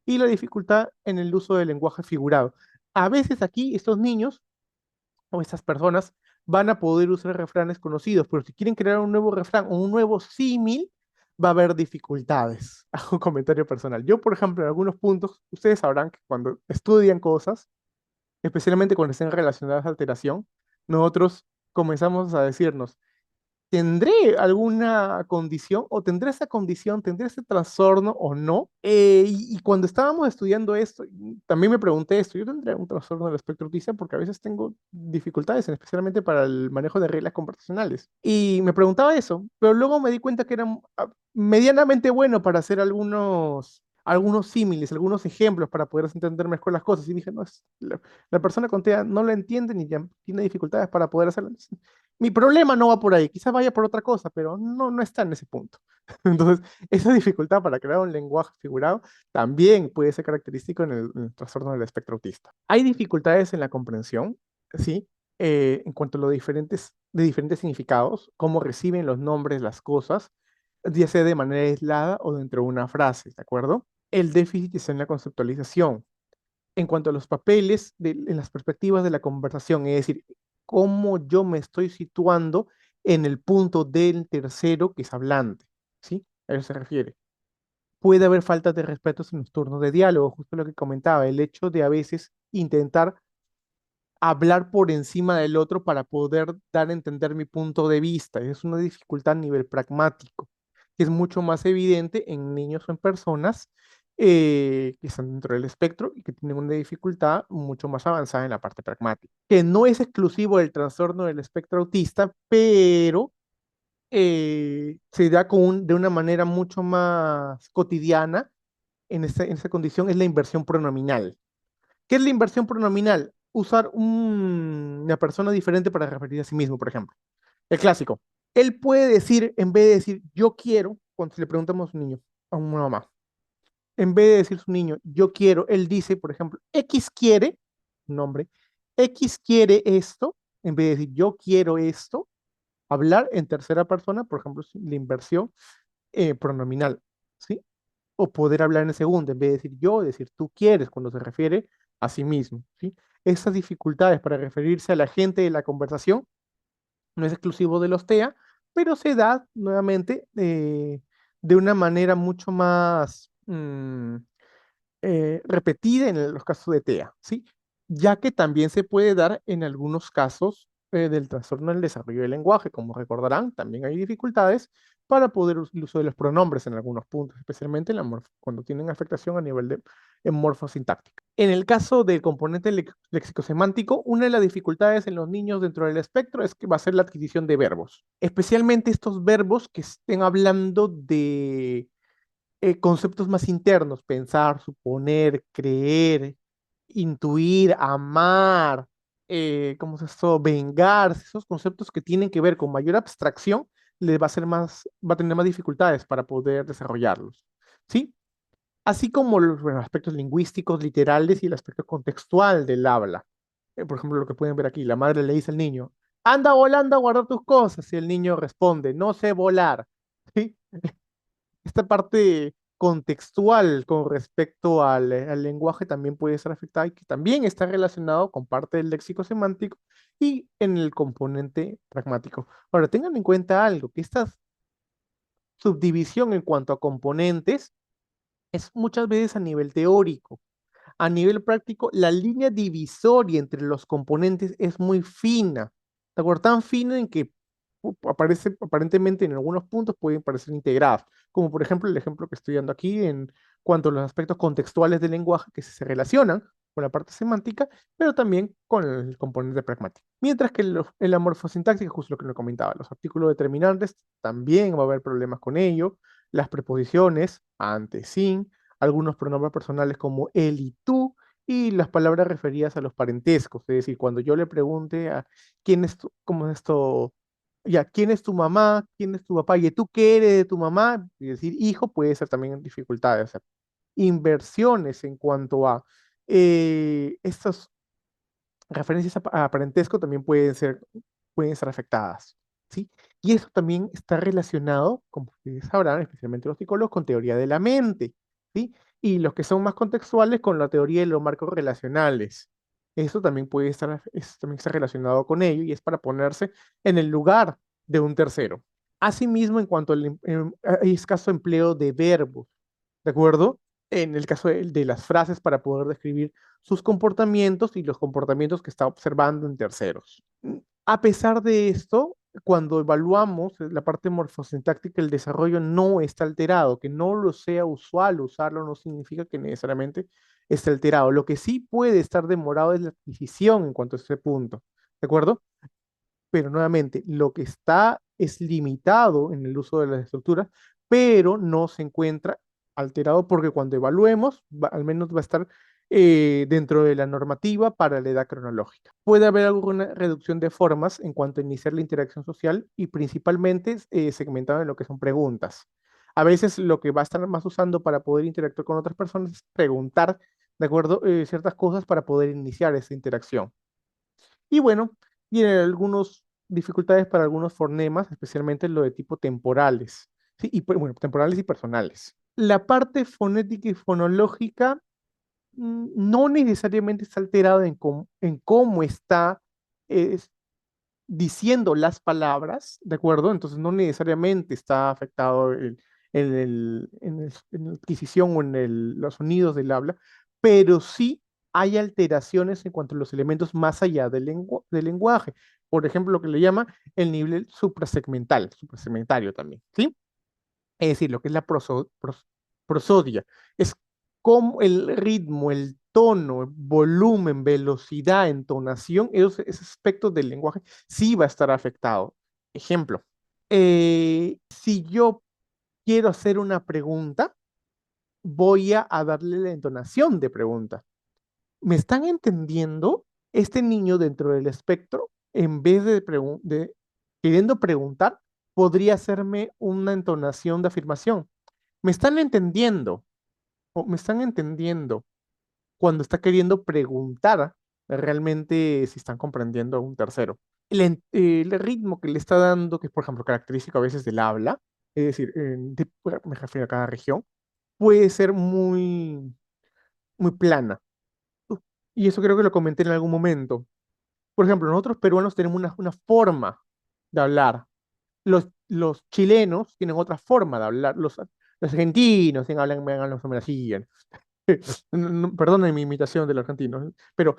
y la dificultad en el uso del lenguaje figurado. A veces aquí estos niños o estas personas van a poder usar refranes conocidos, pero si quieren crear un nuevo refrán o un nuevo símil, va a haber dificultades. Hago un comentario personal. Yo, por ejemplo, en algunos puntos, ustedes sabrán que cuando estudian cosas, especialmente cuando estén relacionadas a alteración, nosotros comenzamos a decirnos, ¿tendré alguna condición o tendré esa condición, tendré ese trastorno o no? Y cuando estábamos estudiando esto, también me pregunté esto, yo tendré un trastorno del espectro autista porque a veces tengo dificultades, especialmente para el manejo de reglas conversacionales. Y me preguntaba eso, pero luego me di cuenta que era medianamente bueno para hacer algunos símiles, algunos ejemplos para poder entender mejor las cosas. Y dije, no, la persona con TEA no lo entiende ni tiene dificultades para poder hacerlo. Mi problema no va por ahí, quizás vaya por otra cosa, pero no está en ese punto. Entonces, esa dificultad para crear un lenguaje figurado también puede ser característico en el trastorno del espectro autista. Hay dificultades en la comprensión, ¿sí? En cuanto a los de diferentes significados, cómo reciben los nombres las cosas, ya sea de manera aislada o dentro de una frase, ¿de acuerdo? El déficit está en la conceptualización en cuanto a los papeles en las perspectivas de la conversación, es decir, cómo yo me estoy situando en el punto del tercero que es hablante, ¿sí? A eso se refiere. Puede haber falta de respeto en los turnos de diálogo, justo lo que comentaba, el hecho de a veces intentar hablar por encima del otro para poder dar a entender mi punto de vista. Es una dificultad a nivel pragmático, que es mucho más evidente en niños o en personas que están dentro del espectro y que tienen una dificultad mucho más avanzada en la parte pragmática, que no es exclusivo del trastorno del espectro autista, pero se da de una manera mucho más cotidiana en esa condición, es la inversión pronominal. ¿Qué es la inversión pronominal? Usar una persona diferente para referir a sí mismo, por ejemplo. El clásico. Él puede decir, en vez de decir yo quiero, cuando le preguntamos a un niño, a una mamá, en vez de decir su niño yo quiero, él dice, por ejemplo, X quiere, nombre, X quiere esto, en vez de decir yo quiero esto, hablar en tercera persona, por ejemplo, la inversión pronominal, ¿sí? O poder hablar en segunda, en vez de decir yo, decir tú quieres, cuando se refiere a sí mismo, ¿sí? Esas dificultades para referirse a la gente de la conversación no es exclusivo de los TEA, pero se da nuevamente de una manera mucho más repetida en los casos de TEA, ¿sí? Ya que también se puede dar en algunos casos del trastorno del desarrollo del lenguaje. Como recordarán, también hay dificultades para poder el uso de los pronombres en algunos puntos, especialmente cuando tienen afectación a nivel de morfosintáctica. En el caso del componente léxico-semántico, una de las dificultades en los niños dentro del espectro es que va a ser la adquisición de verbos, especialmente estos verbos que estén hablando de conceptos más internos, pensar, suponer, creer, intuir, amar, ¿cómo es esto? Vengarse, esos conceptos que tienen que ver con mayor abstracción, les va a tener más dificultades para poder desarrollarlos, ¿sí? Así como los bueno, aspectos lingüísticos, literales y el aspecto contextual del habla. Por ejemplo, lo que pueden ver aquí, la madre le dice al niño, anda volando a guardar tus cosas, y el niño responde, no sé volar, ¿sí? Esta parte contextual con respecto al lenguaje también puede ser afectada y que también está relacionado con parte del léxico semántico y en el componente pragmático. Ahora, tengan en cuenta algo, que esta subdivisión en cuanto a componentes es muchas veces a nivel teórico. A nivel práctico, la línea divisoria entre los componentes es muy fina. ¿De acuerdo? Tan fina en que aparentemente en algunos puntos pueden parecer integradas, como por ejemplo el ejemplo que estoy dando aquí en cuanto a los aspectos contextuales del lenguaje que se relacionan con la parte semántica, pero también con el componente pragmático. Mientras que la morfosintáctica, justo lo que le comentaba, los artículos determinantes, también va a haber problemas con ello, las preposiciones, ante, sin, algunos pronombres personales como él y tú, y las palabras referidas a los parentescos, es decir, cuando yo le pregunte a quién es tu, cómo es esto, ya, quién es tu mamá, quién es tu papá, y tú qué eres de tu mamá, y decir hijo puede ser también dificultades, o sea, inversiones en cuanto a estas referencias a parentesco también pueden ser afectadas, ¿sí? Y eso también está relacionado, como ustedes sabrán, especialmente los psicólogos, con teoría de la mente, ¿sí? Y los que son más contextuales con la teoría de los marcos relacionales. Eso también también está relacionado con ello y es para ponerse en el lugar de un tercero. Asimismo, en cuanto al escaso empleo de verbos, ¿de acuerdo? En el caso de las frases para poder describir sus comportamientos y los comportamientos que está observando en terceros. A pesar de esto, cuando evaluamos la parte morfosintáctica, el desarrollo no está alterado. Que no lo sea usual usarlo no significa que necesariamente esté alterado. Lo que sí puede estar demorado es la adquisición en cuanto a ese punto. ¿De acuerdo? Pero nuevamente, lo que está es limitado en el uso de las estructuras, pero no se encuentra alterado porque cuando evaluemos, al menos va a estar dentro de la normativa para la edad cronológica. Puede haber alguna reducción de formas en cuanto a iniciar la interacción social y principalmente segmentado en lo que son preguntas. A veces lo que va a estar más usando para poder interactuar con otras personas es preguntar, ¿de acuerdo? Ciertas cosas para poder iniciar esa interacción. Y bueno, tiene algunas dificultades para algunos fonemas, especialmente lo de tipo temporales, ¿sí? Y bueno, temporales y personales. La parte fonética y fonológica no necesariamente está alterada en cómo está eh, diciendo las palabras, ¿de acuerdo? Entonces no necesariamente está afectado en la adquisición o en los sonidos del habla, pero sí hay alteraciones en cuanto a los elementos más allá del lenguaje. Por ejemplo, lo que le llama el nivel suprasegmental, suprasegmentario también, ¿sí? Es decir, lo que es la prosodia. Es como el ritmo, el tono, volumen, velocidad, entonación, esos aspectos del lenguaje sí va a estar afectado. Ejemplo, si yo quiero hacer una pregunta, voy a darle la entonación de pregunta. ¿Me están entendiendo? Este niño dentro del espectro, en vez de queriendo preguntar, podría hacerme una entonación de afirmación. ¿Me están entendiendo? ¿O me están entendiendo cuando está queriendo preguntar realmente si están comprendiendo a un tercero? El ritmo que le está dando, que es por ejemplo característico a veces del habla, es decir, me refiero a cada región, puede ser muy plana. Y eso creo que lo comenté en algún momento. Por ejemplo, nosotros peruanos tenemos una forma de hablar. Los chilenos tienen otra forma de hablar. Los argentinos hablan los así. Perdonen mi imitación del argentino, pero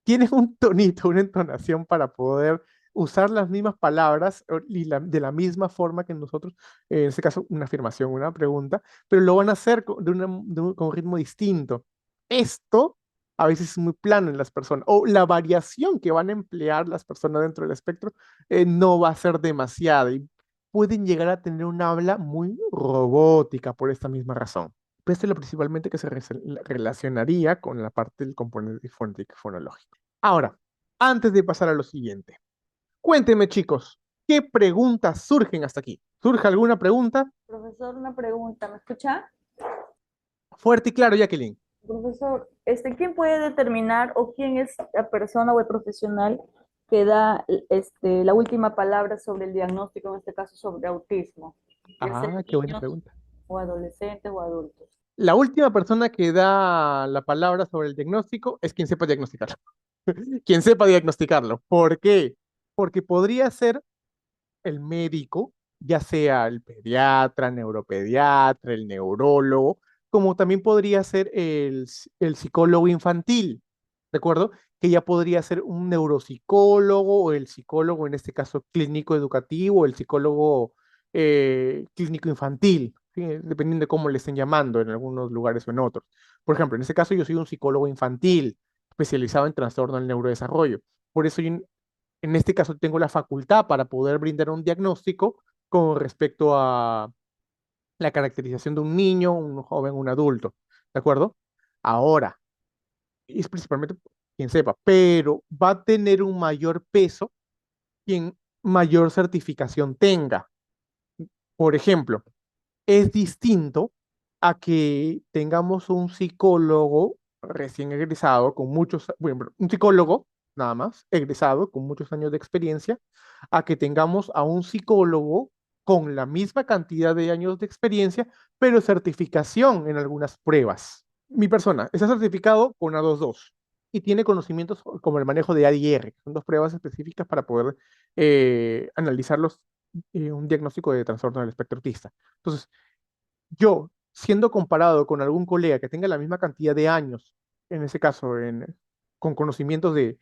tienen un tonito, una entonación para poder usar las mismas palabras y de la misma forma que nosotros, en este caso una afirmación, una pregunta, pero lo van a hacer con un ritmo distinto. Esto a veces es muy plano en las personas, o la variación que van a emplear las personas dentro del espectro no va a ser demasiada y pueden llegar a tener un habla muy robótica por esta misma razón. Esto es lo principalmente que se relacionaría con la parte del componente fonético y fonológico. Ahora, antes de pasar a lo siguiente, cuéntenme, chicos, ¿qué preguntas surgen hasta aquí? ¿Surge alguna pregunta?
Profesor, una pregunta, ¿me escucha?
Fuerte y claro, Jacqueline.
Profesor, ¿quién puede determinar o quién es la persona o el profesional que da la última palabra sobre el diagnóstico, en este caso sobre autismo? Ya sea
Ah, qué buena
niños
pregunta.
o adolescentes o adultos.
La última persona que da la palabra sobre el diagnóstico es quien sepa diagnosticarlo. Quien sepa diagnosticarlo. ¿Por qué? Porque podría ser el médico, ya sea el pediatra, neuropediatra, el neurólogo, como también podría ser el psicólogo infantil, ¿de acuerdo? Que ya podría ser un neuropsicólogo o el psicólogo, en este caso clínico educativo, o el psicólogo clínico infantil, ¿sí? Dependiendo de cómo le estén llamando en algunos lugares o en otros. Por ejemplo, en este caso yo soy un psicólogo infantil, especializado en trastorno del neurodesarrollo. Por eso yo en este caso tengo la facultad para poder brindar un diagnóstico con respecto a la caracterización de un niño, un joven, un adulto, ¿de acuerdo? Ahora, es principalmente quien sepa, pero va a tener un mayor peso quien mayor certificación tenga. Por ejemplo, es distinto a que tengamos un psicólogo recién egresado con muchos, bueno, un psicólogo nada más, egresado con muchos años de experiencia, a que tengamos a un psicólogo con la misma cantidad de años de experiencia, pero certificación en algunas pruebas. Mi persona está certificado con A22 y tiene conocimientos como el manejo de ADR, que son dos pruebas específicas para poder analizar un diagnóstico de trastorno del espectro autista. Entonces, yo, siendo comparado con algún colega que tenga la misma cantidad de años, en ese caso, con conocimientos de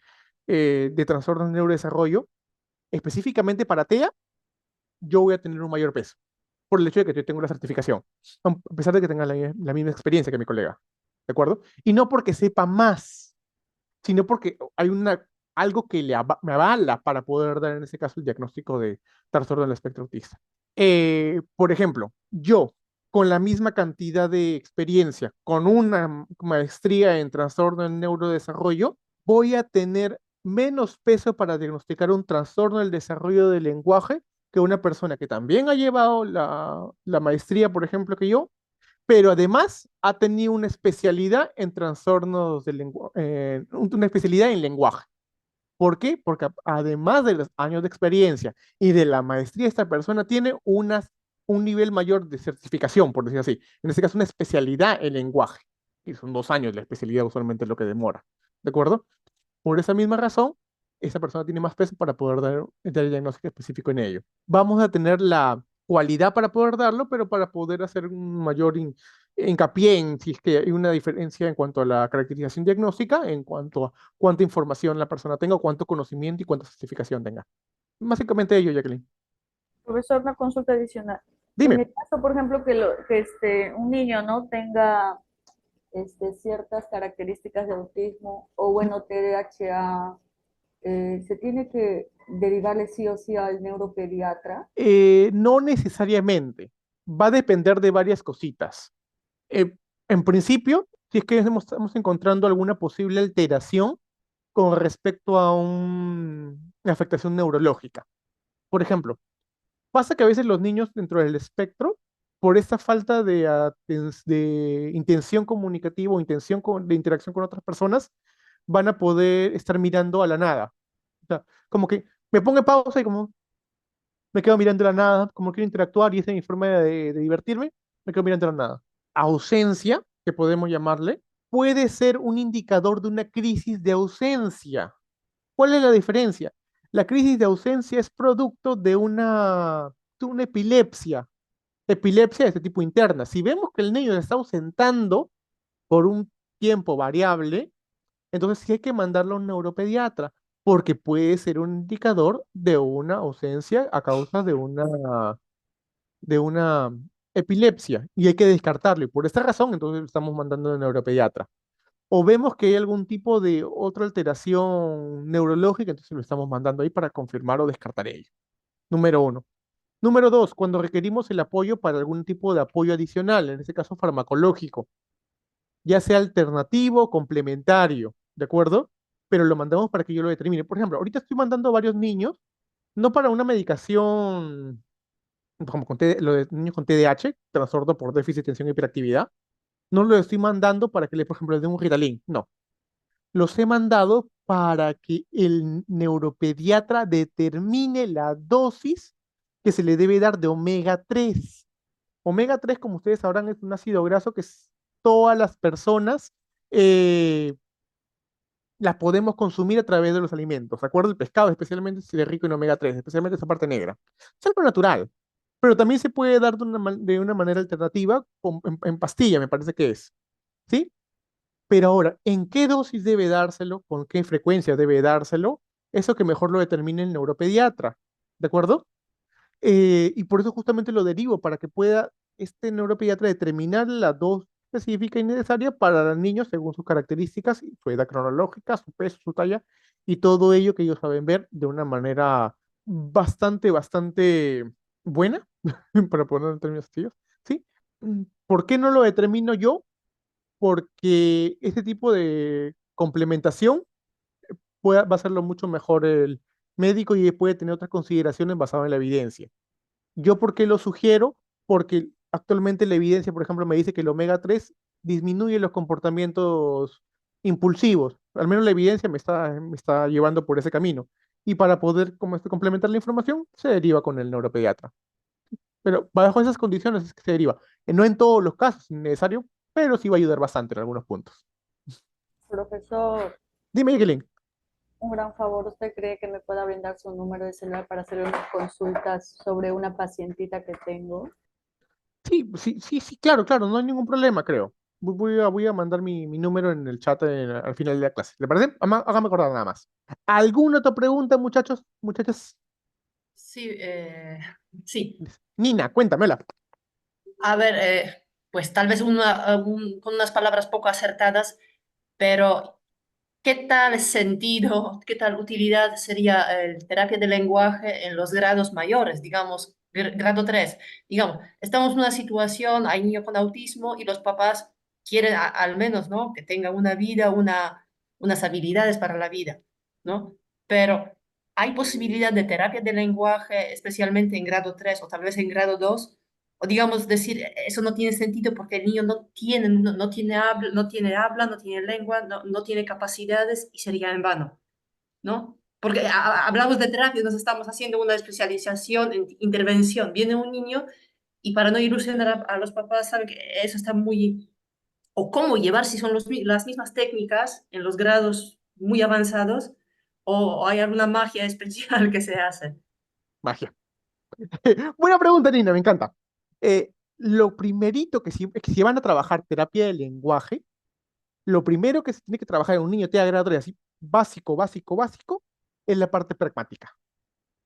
trastorno de neurodesarrollo, específicamente para TEA, yo voy a tener un mayor peso, por el hecho de que yo tengo la certificación, a pesar de que tenga la misma experiencia que mi colega, ¿de acuerdo? Y no porque sepa más, sino porque hay algo que me avala para poder dar en ese caso el diagnóstico de trastorno del espectro autista. Por ejemplo, yo con la misma cantidad de experiencia, con una maestría en trastorno en neurodesarrollo, voy a tener menos peso para diagnosticar un trastorno del desarrollo del lenguaje que una persona que también ha llevado la maestría, por ejemplo, que yo, pero además ha tenido una especialidad en trastornos del lenguaje, una especialidad en lenguaje. ¿Por qué? Porque además de los años de experiencia y de la maestría, esta persona tiene un nivel mayor de certificación, por decir así. En este caso, una especialidad en lenguaje. Y son 2 años la especialidad, usualmente es lo que demora. ¿De acuerdo? Por esa misma razón, esa persona tiene más peso para poder dar el diagnóstico específico en ello. Vamos a tener la cualidad para poder darlo, pero para poder hacer un mayor hincapié en si es que hay una diferencia en cuanto a la caracterización diagnóstica, en cuanto a cuánta información la persona tenga, cuánto conocimiento y cuánta certificación tenga. Básicamente ello, Jacqueline.
Profesor, una consulta adicional. En
Dime.
el caso, por ejemplo, que un niño no tenga ciertas características de autismo o, bueno, TDAH, se tiene que derivarle sí o sí al neuropediatra.
No necesariamente. Va a depender de varias cositas. Eh, en principio, si es que estamos encontrando alguna posible alteración con respecto a una afectación neurológica. Por ejemplo, pasa que a veces los niños dentro del espectro, por esta falta de intención comunicativa o de interacción con otras personas, van a poder estar mirando a la nada. O sea, como que me pongo en pausa y como me quedo mirando a la nada, como quiero interactuar y esa es mi forma de divertirme, me quedo mirando a la nada. Ausencia, que podemos llamarle, puede ser un indicador de una crisis de ausencia. ¿Cuál es la diferencia? La crisis de ausencia es producto de una epilepsia de este tipo interna. Si vemos que el niño se está ausentando por un tiempo variable, entonces sí hay que mandarlo a un neuropediatra, porque puede ser un indicador de una ausencia a causa de una epilepsia y hay que descartarlo. Y por esta razón, entonces lo estamos mandando al neuropediatra. O vemos que hay algún tipo de otra alteración neurológica, entonces lo estamos mandando ahí para confirmar o descartar ello. Número uno. Número dos, cuando requerimos el apoyo para algún tipo de apoyo adicional, en este caso farmacológico, ya sea alternativo o complementario, ¿de acuerdo? Pero lo mandamos para que yo lo determine. Por ejemplo, ahorita estoy mandando a varios niños, no para una medicación, como lo de niños con TDAH, trastorno por déficit de atención y hiperactividad, no lo estoy mandando para que, por ejemplo, les den un Ritalin, no. Los he mandado para que el neuropediatra determine la dosis que se le debe dar de omega 3. Omega 3, como ustedes sabrán, es un ácido graso que todas las personas eh, las podemos consumir a través de los alimentos. ¿De acuerdo? El pescado especialmente es rico en omega 3, especialmente esa parte negra. Es algo natural, pero también se puede dar de una manera alternativa en pastilla, me parece que es. ¿Sí? Pero ahora, ¿en qué dosis debe dárselo? ¿Con qué frecuencia debe dárselo? Eso que mejor lo determine el neuropediatra. ¿De acuerdo? Y por eso justamente lo derivo, para que pueda este neuropediatra determinar específica y necesaria para los niños según sus características, y su edad cronológica, su peso, su talla y todo ello que ellos saben ver de una manera bastante buena, para ponerlo en términos sencillos, ¿sí? ¿Por qué no lo determino yo? Porque este tipo de complementación va a hacerlo mucho mejor el médico y puede tener otras consideraciones basadas en la evidencia. ¿Yo por qué lo sugiero? Porque actualmente la evidencia, por ejemplo, me dice que el omega 3 disminuye los comportamientos impulsivos. Al menos la evidencia me está llevando por ese camino. Y para poder complementar la información, se deriva con el neuropediatra. Pero bajo esas condiciones es que se deriva. No en todos los casos es necesario, pero sí va a ayudar bastante en algunos puntos.
Profesor,
Dime, Jacqueline.
un gran favor, ¿usted cree que me pueda brindar su número de celular para hacer unas consultas sobre una pacientita que tengo?
Sí, sí, sí, sí, claro, claro, no hay ningún problema, creo. Voy a mandar mi número en el chat al final de la clase. ¿Le parece? Hágame acordar nada más. ¿Alguna otra pregunta, muchachos? Muchachas.
Sí, sí.
Nina, cuéntamela.
A ver, pues tal vez con unas palabras poco acertadas, pero ¿qué tal sentido, qué tal utilidad sería el terapia de lenguaje en los grados mayores, digamos, grado 3? Digamos, estamos en una situación, hay niño con autismo y los papás quieren al menos, ¿no? Que tenga una vida, unas habilidades para la vida, ¿no? Pero ¿hay posibilidad de terapia de lenguaje, especialmente en grado 3 o tal vez en grado 2? O digamos, decir, eso no tiene sentido porque el niño no tiene habla, no tiene lengua, no tiene capacidades y sería en vano, ¿no? Porque hablamos de terapia, nos estamos haciendo una especialización en intervención. Viene un niño y para no ilusionar a los papás, saben que eso está muy... O cómo llevar si son las mismas técnicas en los grados muy avanzados o hay alguna magia especial que se hace.
Magia. Buena pregunta, Nina, me encanta. Lo primerito que si van a trabajar terapia de lenguaje, lo primero que se tiene que trabajar en un niño TEA grado 3, así básico, básico, básico, es la parte pragmática.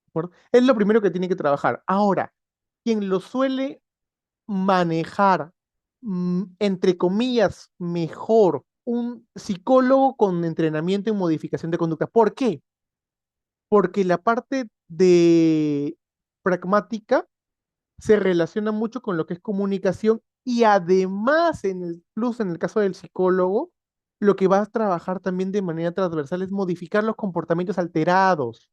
¿De acuerdo? Es lo primero que tiene que trabajar. Ahora, quien lo suele manejar, entre comillas, mejor un psicólogo con entrenamiento en modificación de conducta. ¿Por qué? Porque la parte de pragmática se relaciona mucho con lo que es comunicación y además en el plus, en el caso del psicólogo, lo que va a trabajar también de manera transversal es modificar los comportamientos alterados.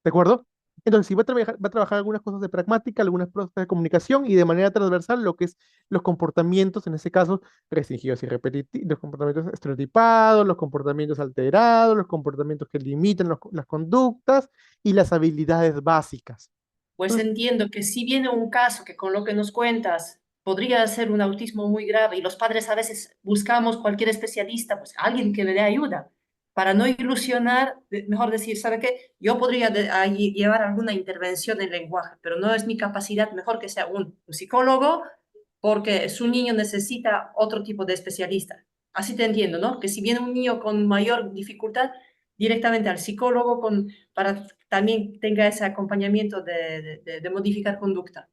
¿De acuerdo? Entonces, si va a trabajar algunas cosas de pragmática, algunas cosas de comunicación y de manera transversal lo que es los comportamientos, en este caso, restringidos y repetitivos, los comportamientos estereotipados, los comportamientos alterados, los comportamientos que limitan las conductas y las habilidades básicas.
Pues
Entonces,
entiendo que si viene un caso que con lo que nos cuentas podría ser un autismo muy grave y los padres a veces buscamos cualquier especialista, pues alguien que le dé ayuda, para no ilusionar, mejor decir, ¿sabe qué? Yo podría ahí llevar alguna intervención en lenguaje, pero no es mi capacidad, mejor que sea un psicólogo porque su niño necesita otro tipo de especialista. Así te entiendo, ¿no? Que si viene un niño con mayor dificultad, directamente al psicólogo para también tenga ese acompañamiento de modificar conducta.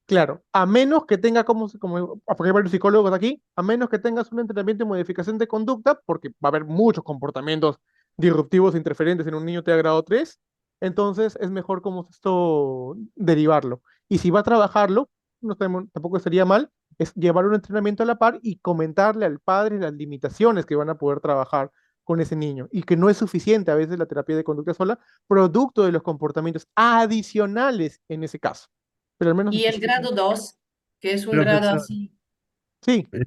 claro, a menos que tenga, porque hay varios psicólogos aquí, a menos que tengas un entrenamiento en modificación de conducta, porque va a haber muchos comportamientos disruptivos e interferentes en un niño TEA grado 3, entonces es mejor como esto derivarlo. Y si va a trabajarlo, tampoco sería mal, es llevar un entrenamiento a la par y comentarle al padre las limitaciones que van a poder trabajar con ese niño y que no es suficiente a veces la terapia de conducta sola, producto de los comportamientos adicionales en ese caso, pero al menos
Y el grado 2 que es un grado
Profesor,
así,
sí,
eh,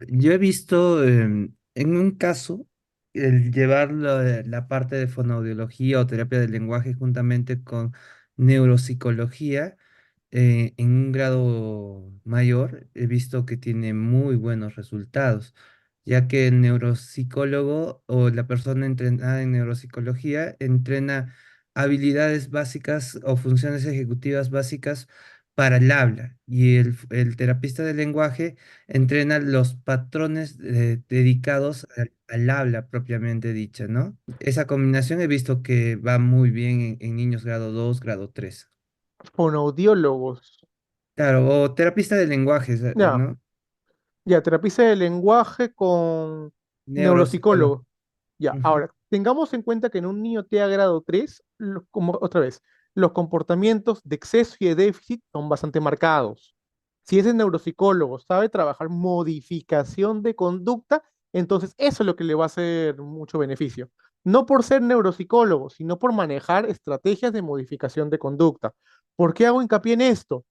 yo he visto en un caso el llevar la parte de fonoaudiología o terapia del lenguaje juntamente con neuropsicología en un grado mayor, he visto que tiene muy buenos resultados, ya que el neuropsicólogo o la persona entrenada en neuropsicología entrena habilidades básicas o funciones ejecutivas básicas para el habla y el terapista del lenguaje entrena los patrones dedicados al habla propiamente dicha, ¿no? Esa combinación he visto que va muy bien en niños grado 2 grado 3.
fonoaudiólogos.
Claro, o terapista de lenguajes,
Ya,
¿no?
Ya, terapista de lenguaje con
Neuropsicólogo.
neuropsicólogo. Ya,
Ujú.
ahora, tengamos en cuenta que en un niño TEA grado 3, como otra vez, los comportamientos de exceso y de déficit son bastante marcados. Si ese neuropsicólogo sabe trabajar modificación de conducta, entonces eso es lo que le va a hacer mucho beneficio. No por ser neuropsicólogo, sino por manejar estrategias de modificación de conducta. ¿Por qué hago hincapié en esto?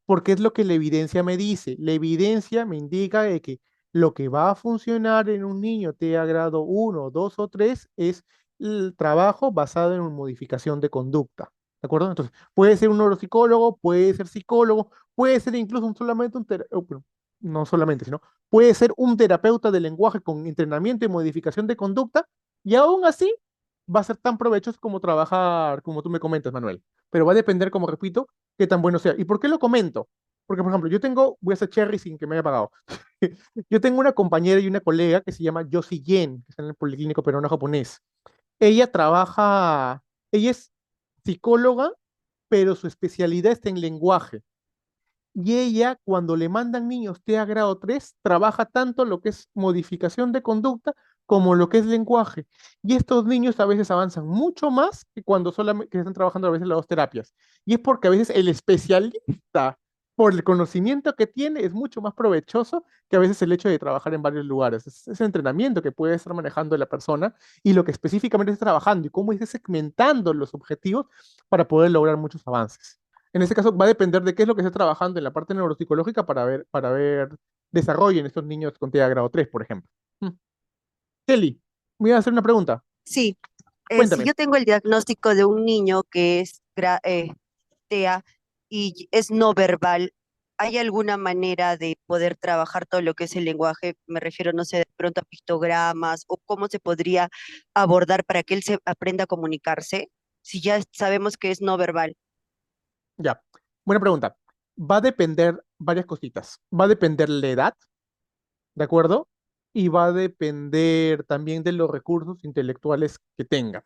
Porque es lo que la evidencia me dice. La evidencia me indica de que lo que va a funcionar en un niño TEA grado 1, 2 o 3 es el trabajo basado en una modificación de conducta. ¿De acuerdo? Entonces, puede ser un neuropsicólogo, puede ser psicólogo, puede ser incluso solamente no solamente, sino puede ser un terapeuta de lenguaje con entrenamiento y modificación de conducta, y aún así va a ser tan provechoso como trabajar, como tú me comentas, Manuel. Pero va a depender, como repito, qué tan bueno sea. ¿Y por qué lo comento? Porque, por ejemplo, voy a hacer cherry sin que me haya pagado. Yo tengo una compañera y una colega que se llama Josie Yen, que está en el Policlínico Peruano Japonés. Ella trabaja, ella es psicóloga, pero su especialidad está en lenguaje. Y ella, cuando le mandan niños TEA grado 3, trabaja tanto lo que es modificación de conducta como lo que es lenguaje. Y estos niños a veces avanzan mucho más que cuando solamente están trabajando a veces las dos terapias. Y es porque a veces el especialista, por el conocimiento que tiene, es mucho más provechoso que a veces el hecho de trabajar en varios lugares. Es ese entrenamiento que puede estar manejando la persona y lo que específicamente está trabajando y cómo está segmentando los objetivos para poder lograr muchos avances. En este caso va a depender de qué es lo que esté trabajando en la parte neuropsicológica para ver desarrollo en estos niños con TEA grado 3, por ejemplo. Mm. Kelly, me iba a hacer una pregunta.
Sí, si
Cuéntame.
yo tengo el diagnóstico de un niño que es TEA y es no verbal, ¿hay alguna manera de poder trabajar todo lo que es el lenguaje? Me refiero, no sé, de pronto a pictogramas o cómo se podría abordar para que él se aprenda a comunicarse, si ya sabemos que es no verbal.
Ya. Buena pregunta. Va a depender varias cositas. Va a depender la edad, ¿de acuerdo? Y va a depender también de los recursos intelectuales que tenga.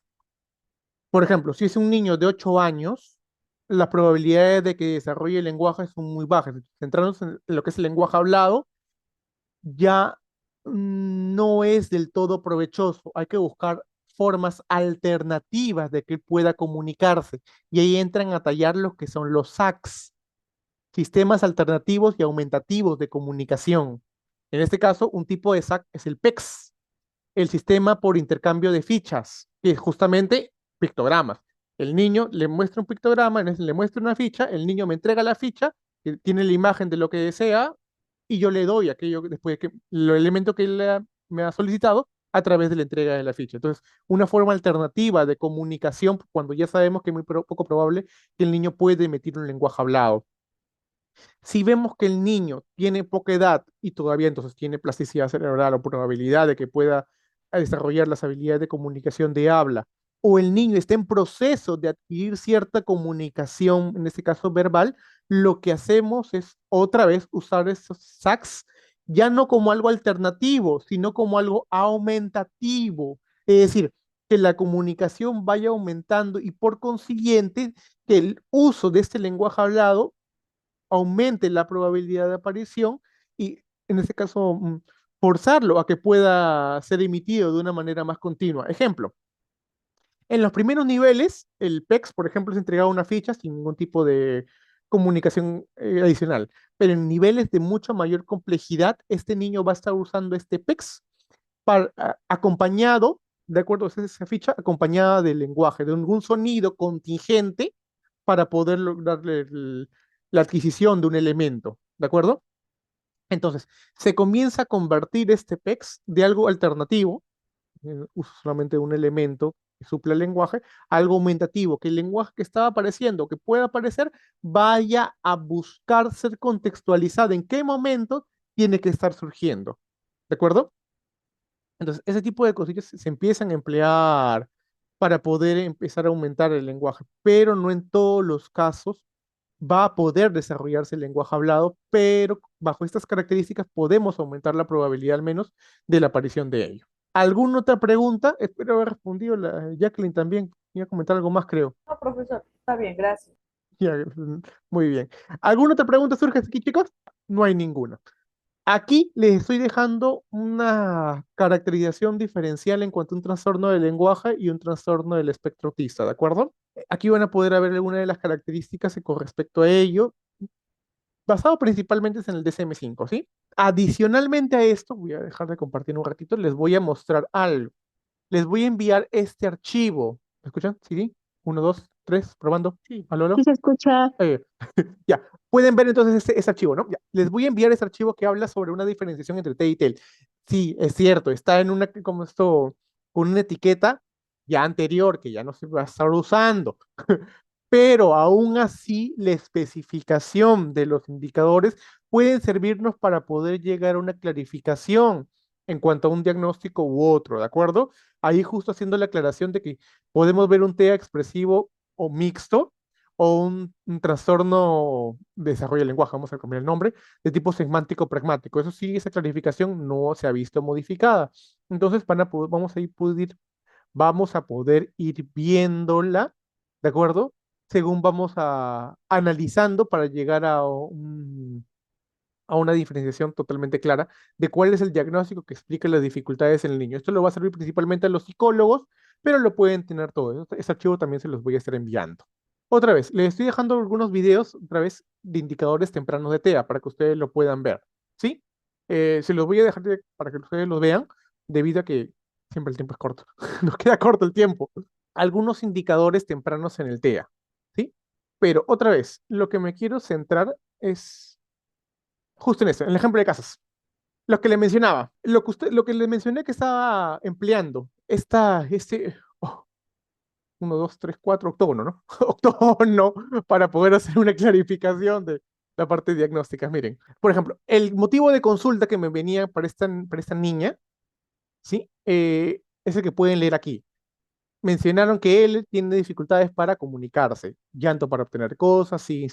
Por ejemplo, si es un niño de 8 años, las probabilidades de que desarrolle el lenguaje son muy bajas. Centrarnos en lo que es el lenguaje hablado, ya no es del todo provechoso. Hay que buscar formas alternativas de que pueda comunicarse. Y ahí entran a tallar los que son los SACs, sistemas alternativos y aumentativos de comunicación. En este caso, un tipo de SAC es el PEX, el sistema por intercambio de fichas, que es justamente pictogramas. El niño le muestra un pictograma, le muestra una ficha, el niño me entrega la ficha, que tiene la imagen de lo que desea, y yo le doy aquello después que el elemento que me ha solicitado a través de la entrega de la ficha. Entonces, una forma alternativa de comunicación cuando ya sabemos que es muy poco probable que el niño puede emitir un lenguaje hablado. Si vemos que el niño tiene poca edad y todavía entonces tiene plasticidad cerebral o probabilidad de que pueda desarrollar las habilidades de comunicación de habla, o el niño está en proceso de adquirir cierta comunicación, en este caso verbal, lo que hacemos es otra vez usar esos SACs ya no como algo alternativo, sino como algo aumentativo. Es decir, que la comunicación vaya aumentando y por consiguiente que el uso de este lenguaje hablado aumente la probabilidad de aparición y, en este caso, forzarlo a que pueda ser emitido de una manera más continua. Ejemplo, en los primeros niveles, el PEX, por ejemplo, es entregado una ficha sin ningún tipo de comunicación adicional, pero en niveles de mucha mayor complejidad, este niño va a estar usando este PEX acompañado, de acuerdo a esa ficha, acompañada del lenguaje, de algún sonido contingente para poder lograr la adquisición de un elemento, ¿de acuerdo? Entonces, se comienza a convertir este PEX de algo alternativo, uso solamente un elemento que suple el lenguaje, a algo aumentativo, que el lenguaje que estaba apareciendo, que pueda aparecer, vaya a buscar ser contextualizado en qué momento tiene que estar surgiendo, ¿de acuerdo? Entonces, ese tipo de cosillas se empiezan a emplear para poder empezar a aumentar el lenguaje, pero no en todos los casos va a poder desarrollarse el lenguaje hablado, pero bajo estas características podemos aumentar la probabilidad al menos de la aparición de ello. ¿Alguna otra pregunta? Espero haber respondido la Jacqueline también. Iba a comentar algo más, creo.
No, profesor, está bien, gracias.
Ya, muy bien. ¿Alguna otra pregunta surge aquí, chicos? No hay ninguna. Aquí les estoy dejando una caracterización diferencial en cuanto a un trastorno del lenguaje y un trastorno del espectro autista, ¿de acuerdo? Aquí van a poder ver algunas de las características con respecto a ello, basado principalmente en el DSM-5, ¿sí? Adicionalmente a esto, voy a dejar de compartir un ratito, les voy a mostrar algo. Les voy a enviar este archivo. ¿Me escuchan? ¿Sí? Uno, dos, tres, probando. Sí, aló, aló.
Sí se escucha.
Eh, ya, pueden ver entonces ese archivo, ¿no? Ya, les voy a enviar ese archivo que habla sobre una diferenciación entre T y TEL. Sí, es cierto, está en una, como esto, con una etiqueta ya anterior que ya no se va a estar usando, pero aún así la especificación de los indicadores pueden servirnos para poder llegar a una clarificación en cuanto a un diagnóstico u otro, ¿de acuerdo? Ahí justo haciendo la aclaración de que podemos ver un TEA expresivo o mixto o un trastorno de desarrollo del lenguaje, vamos a cambiar el nombre, de tipo semántico pragmático. Eso sí, esa clarificación no se ha visto modificada. Entonces vamos a poder ir viéndola, ¿de acuerdo? Según vamos analizando para llegar a una diferenciación totalmente clara de cuál es el diagnóstico que explica las dificultades en el niño. Esto lo va a servir principalmente a los psicólogos, pero lo pueden tener todos. Este archivo también se los voy a estar enviando. Otra vez, les estoy dejando algunos videos, otra vez, de indicadores tempranos de TEA para que ustedes lo puedan ver. ¿Sí? Se los voy a dejar para que ustedes los vean, debido a que siempre el tiempo es corto. Nos queda corto el tiempo. Algunos indicadores tempranos en el TEA. ¿Sí? Pero otra vez, lo que me quiero centrar es justo en eso, en el ejemplo de casas. Lo que le mencionaba, lo que le mencioné que estaba empleando, oh, 1, 2, 3, 4, octógono, ¿no? Octógono, para poder hacer una clarificación de la parte diagnóstica. Miren, por ejemplo, el motivo de consulta que me venía para esta niña, ¿sí? Es el que pueden leer aquí. Mencionaron que él tiene dificultades para comunicarse, llanto para obtener cosas, sigue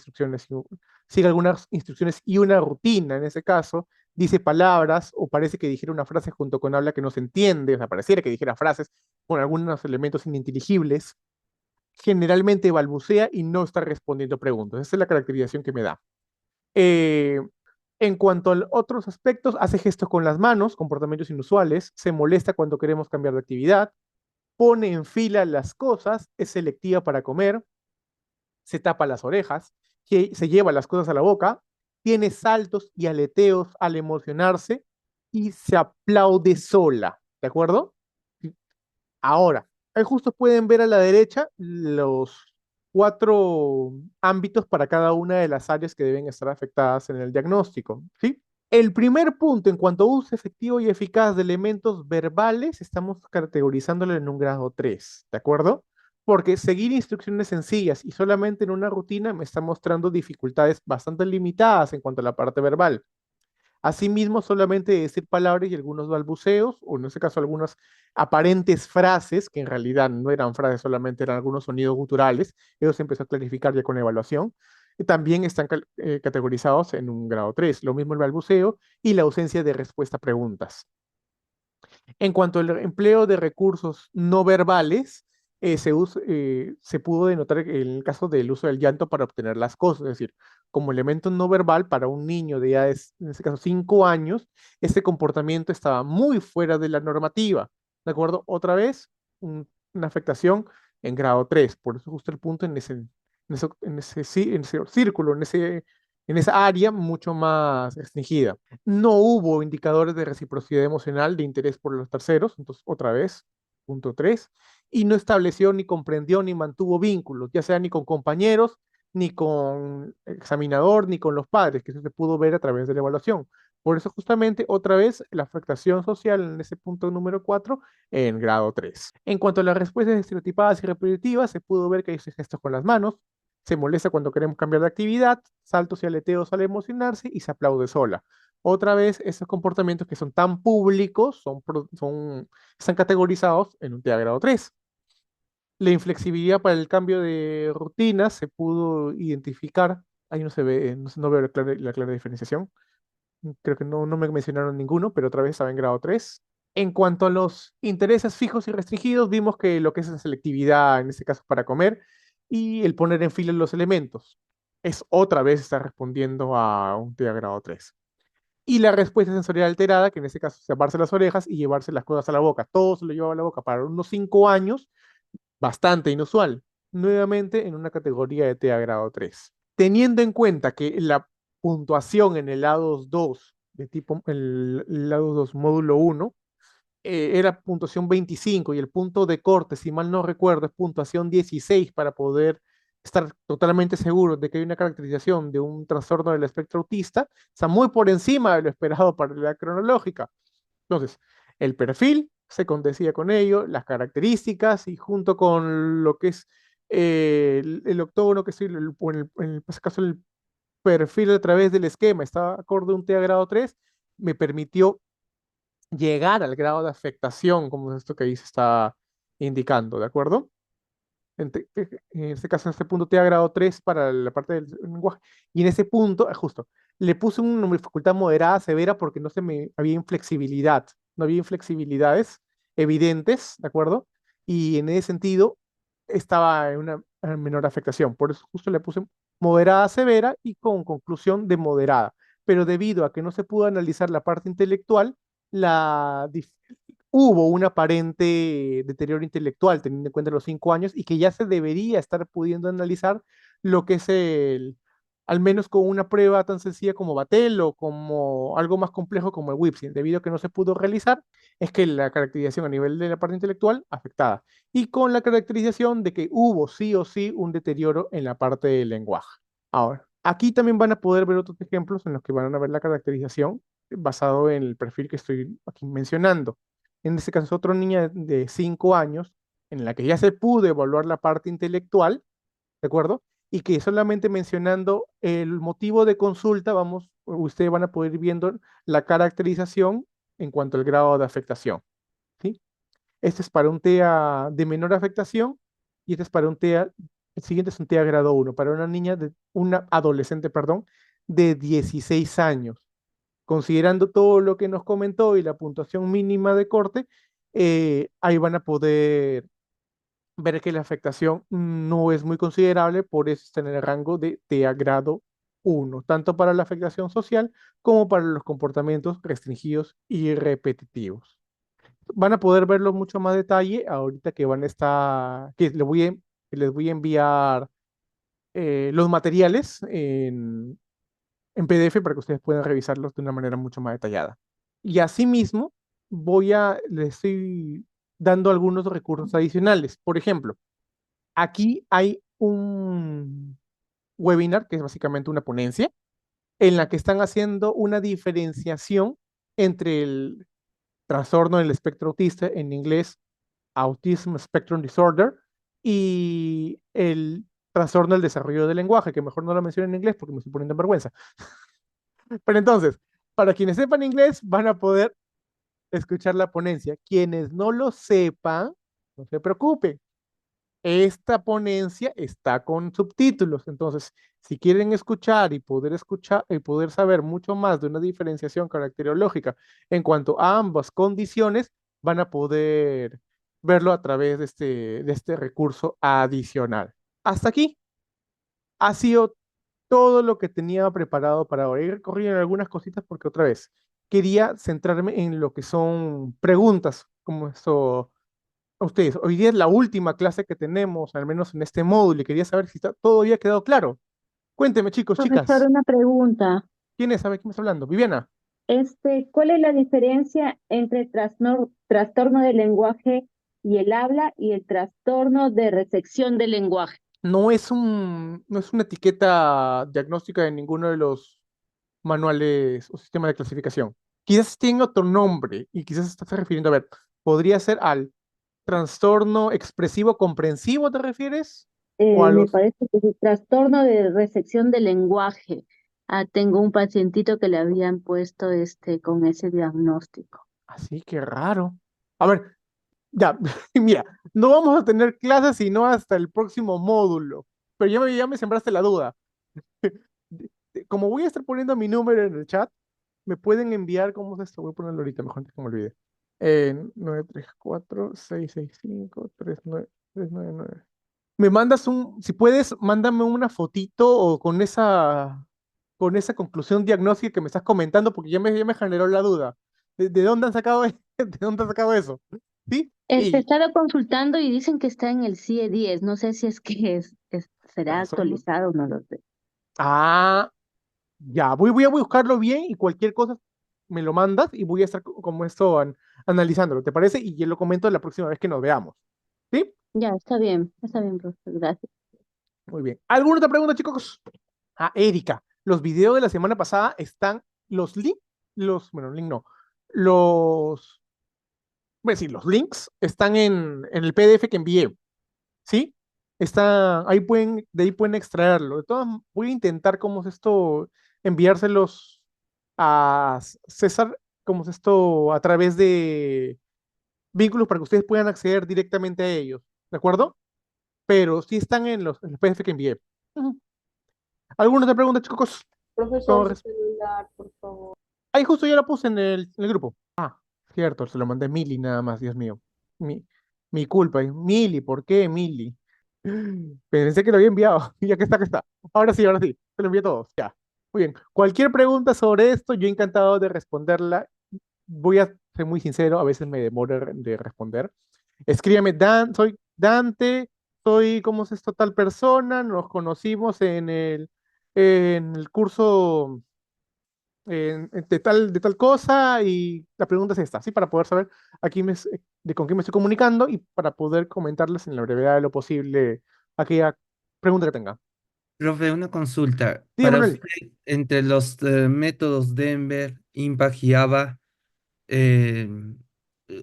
algunas instrucciones y una rutina en ese caso, dice palabras o parece que dijera una frase junto con habla que no se entiende, o sea, pareciera que dijera frases con algunos elementos ininteligibles, generalmente balbucea y no está respondiendo preguntas. Esa es la caracterización que me da. Eh, en cuanto a otros aspectos, hace gestos con las manos, comportamientos inusuales, se molesta cuando queremos cambiar de actividad, pone en fila las cosas, es selectiva para comer, se tapa las orejas, se lleva las cosas a la boca, tiene saltos y aleteos al emocionarse y se aplaude sola, ¿de acuerdo? Ahora, ahí justo pueden ver a la derecha los 4 ámbitos para cada una de las áreas que deben estar afectadas en el diagnóstico, ¿sí? El primer punto, en cuanto a uso efectivo y eficaz de elementos verbales, estamos categorizándolo en un grado 3, ¿de acuerdo? Porque seguir instrucciones sencillas y solamente en una rutina me está mostrando dificultades bastante limitadas en cuanto a la parte verbal. Asimismo, solamente decir palabras y algunos balbuceos, o en este caso algunas aparentes frases, que en realidad no eran frases, solamente eran algunos sonidos guturales, eso se empezó a clarificar ya con la evaluación, y también están categorizados en un grado 3. Lo mismo el balbuceo y la ausencia de respuesta a preguntas. En cuanto al empleo de recursos no verbales, se pudo denotar en el caso del uso del llanto para obtener las cosas, es decir, como elemento no verbal para un niño de edades, en este caso 5 años, este comportamiento estaba muy fuera de la normativa, ¿de acuerdo? Otra vez, una afectación en grado 3, por eso justo el punto en ese círculo, en esa área mucho más restringida. No hubo indicadores de reciprocidad emocional de interés por los terceros, entonces otra vez, punto 3, y no estableció ni comprendió ni mantuvo vínculos, ya sea ni con compañeros, ni con examinador, ni con los padres, que eso se pudo ver a través de la evaluación. Por eso justamente otra vez la afectación social en ese punto número 4 en grado 3. En cuanto a las respuestas estereotipadas y repetitivas, se pudo ver que hizo gestos con las manos, se molesta cuando queremos cambiar de actividad, saltos y aleteos al emocionarse y se aplaude sola. Otra vez, esos comportamientos que son tan públicos están categorizados en un TEA grado 3. La inflexibilidad para el cambio de rutina se pudo identificar. Ahí no se ve, no veo la clara diferenciación. Creo que no me mencionaron ninguno, pero otra vez estaba en grado 3. En cuanto a los intereses fijos y restringidos, vimos que lo que es la selectividad, en este caso para comer, y el poner en fila los elementos, es otra vez estar respondiendo a un TEA grado 3. y la respuesta sensorial alterada, que en este caso es taparse las orejas y llevarse las cosas a la boca. Todo se lo llevaba a la boca para unos 5 años, bastante inusual. Nuevamente en una categoría de TEA grado 3. Teniendo en cuenta que la puntuación en el A22 de tipo el A22 módulo 1 era puntuación 25 y el punto de corte, si mal no recuerdo, es puntuación 16 para poder estar totalmente seguros de que hay una caracterización de un trastorno del espectro autista, está muy por encima de lo esperado para la cronológica. Entonces, el perfil se condecía con ello, las características y junto con lo que es el octógono, que es en este caso el perfil a través del esquema, estaba acorde a un TEA grado 3, me permitió llegar al grado de afectación, como es esto que ahí se está indicando, ¿de acuerdo? En este caso, en este punto TEA grado 3 para la parte del lenguaje. Y en ese punto, justo, le puse una dificultad moderada severa porque no se me había inflexibilidad, no había inflexibilidades evidentes, ¿de acuerdo? Y en ese sentido estaba en una menor afectación. Por eso justo le puse moderada severa y con conclusión de moderada. Pero debido a que no se pudo analizar la parte intelectual, la, hubo un aparente deterioro intelectual teniendo en cuenta los 5 años y que ya se debería estar pudiendo analizar lo que es al menos con una prueba tan sencilla como Batel o como algo más complejo como el Wipsin, debido a que no se pudo realizar, es que la caracterización a nivel de la parte intelectual afectada y con la caracterización de que hubo sí o sí un deterioro en la parte del lenguaje. Ahora, aquí también van a poder ver otros ejemplos en los que van a ver la caracterización basado en el perfil que estoy aquí mencionando. En este caso, es otra niña de 5 años en la que ya se pudo evaluar la parte intelectual, ¿de acuerdo? Y que solamente mencionando el motivo de consulta, ustedes van a poder ir viendo la caracterización en cuanto al grado de afectación, ¿sí? Este es para un TEA de menor afectación y este es para un TEA, el siguiente es un TEA grado 1, para una adolescente, perdón, de 16 años. Considerando todo lo que nos comentó y la puntuación mínima de corte, ahí van a poder ver que la afectación no es muy considerable, por eso está en el rango de TEA grado 1, tanto para la afectación social como para los comportamientos restringidos y repetitivos. Van a poder verlo mucho más detalle ahorita que van a estar, que les voy a enviar los materiales en PDF para que ustedes puedan revisarlos de una manera mucho más detallada. Y asimismo, les estoy dando algunos recursos adicionales. Por ejemplo, aquí hay un webinar que es básicamente una ponencia en la que están haciendo una diferenciación entre el trastorno del espectro autista, en inglés Autism Spectrum Disorder, y el trastorno del desarrollo del lenguaje, que mejor no lo menciono en inglés porque me estoy poniendo en vergüenza. Pero entonces, para quienes sepan inglés, van a poder escuchar la ponencia. Quienes no lo sepan, no se preocupen. Esta ponencia está con subtítulos. Entonces, si quieren escuchar y poder saber mucho más de una diferenciación caracterológica en cuanto a ambas condiciones, van a poder verlo a través de este recurso adicional. Hasta aquí ha sido todo lo que tenía preparado para ahora. He recorrido algunas cositas porque otra vez quería centrarme en lo que son preguntas, como esto a ustedes. Hoy día es la última clase que tenemos, al menos en este módulo, y quería saber si todo había quedado claro. Cuénteme, chicos,
Profesor,
chicas.
una pregunta.
¿Quién es? ¿Sabe quién me está hablando? Viviana.
¿Cuál es la diferencia entre trastorno del lenguaje y el habla y el trastorno de recepción del lenguaje?
No es una etiqueta diagnóstica de ninguno de los manuales o sistemas de clasificación. Quizás tenga otro nombre y quizás se está refiriendo, a ver, podría ser al trastorno expresivo comprensivo, ¿te refieres? ¿O a
Me
los...
parece que es el trastorno de recepción del lenguaje. Ah, tengo un pacientito que le habían puesto con ese diagnóstico.
Así que raro. A ver, ya, mira, no vamos a tener clases sino hasta el próximo módulo, pero ya me sembraste la duda. Como voy a estar poniendo mi número en el chat, me pueden enviar, ¿cómo es esto? Voy a ponerlo ahorita, mejor antes que me olvide. 934-665-399. Me mandas si puedes, mándame una fotito o con con esa conclusión diagnóstica que me estás comentando, porque ya me generó la duda. ¿De dónde han sacado, de dónde han sacado eso? ¿Sí?
He
Y
estado consultando y dicen que está en el CIE 10. No sé si es que será
razón.
actualizado, no lo sé.
Ah, ya, voy a buscarlo bien y cualquier cosa me lo mandas y voy a estar como esto analizándolo, ¿te parece? Y yo lo comento la próxima vez que nos veamos. ¿Sí?
Ya, está bien, profesor, gracias.
Muy bien. ¿Alguna otra pregunta, chicos? Ah, Erika, los videos de la semana pasada están, los links, bueno, link no, los, bueno, sí, los links están en el PDF que envié, ¿sí? Está, de ahí pueden extraerlo. De todas, voy a intentar, ¿cómo es esto? Enviárselos a César, ¿cómo es esto? A través de vínculos para que ustedes puedan acceder directamente a ellos, ¿de acuerdo? Pero sí están en los PDF que envié. Ujú. ¿Alguna otra pregunta, chicos?
Profesor,
¿Cómo
su celular, por favor.
Ahí justo ya la puse en el grupo. Ah, cierto, se lo mandé a Mili nada más, Dios mío. Mi culpa. Mili, ¿por qué Mili? Pensé que lo había enviado, ya que está, que está. Ahora sí, te lo envié a todos, ya. Muy bien, cualquier pregunta sobre esto, yo encantado de responderla. Voy a ser muy sincero, a veces me demoro de responder. Escríbeme, soy Dante, soy, ¿cómo es esto? Tal persona, nos conocimos en el curso de tal cosa y la pregunta es esta, ¿sí? Para poder saber con quién me estoy comunicando y para poder comentarles en la brevedad de lo posible aquella pregunta que tenga.
Profe, una consulta.
Dígame,
Para
Manuel.
usted, entre los métodos Denver, Impact y ABA, eh,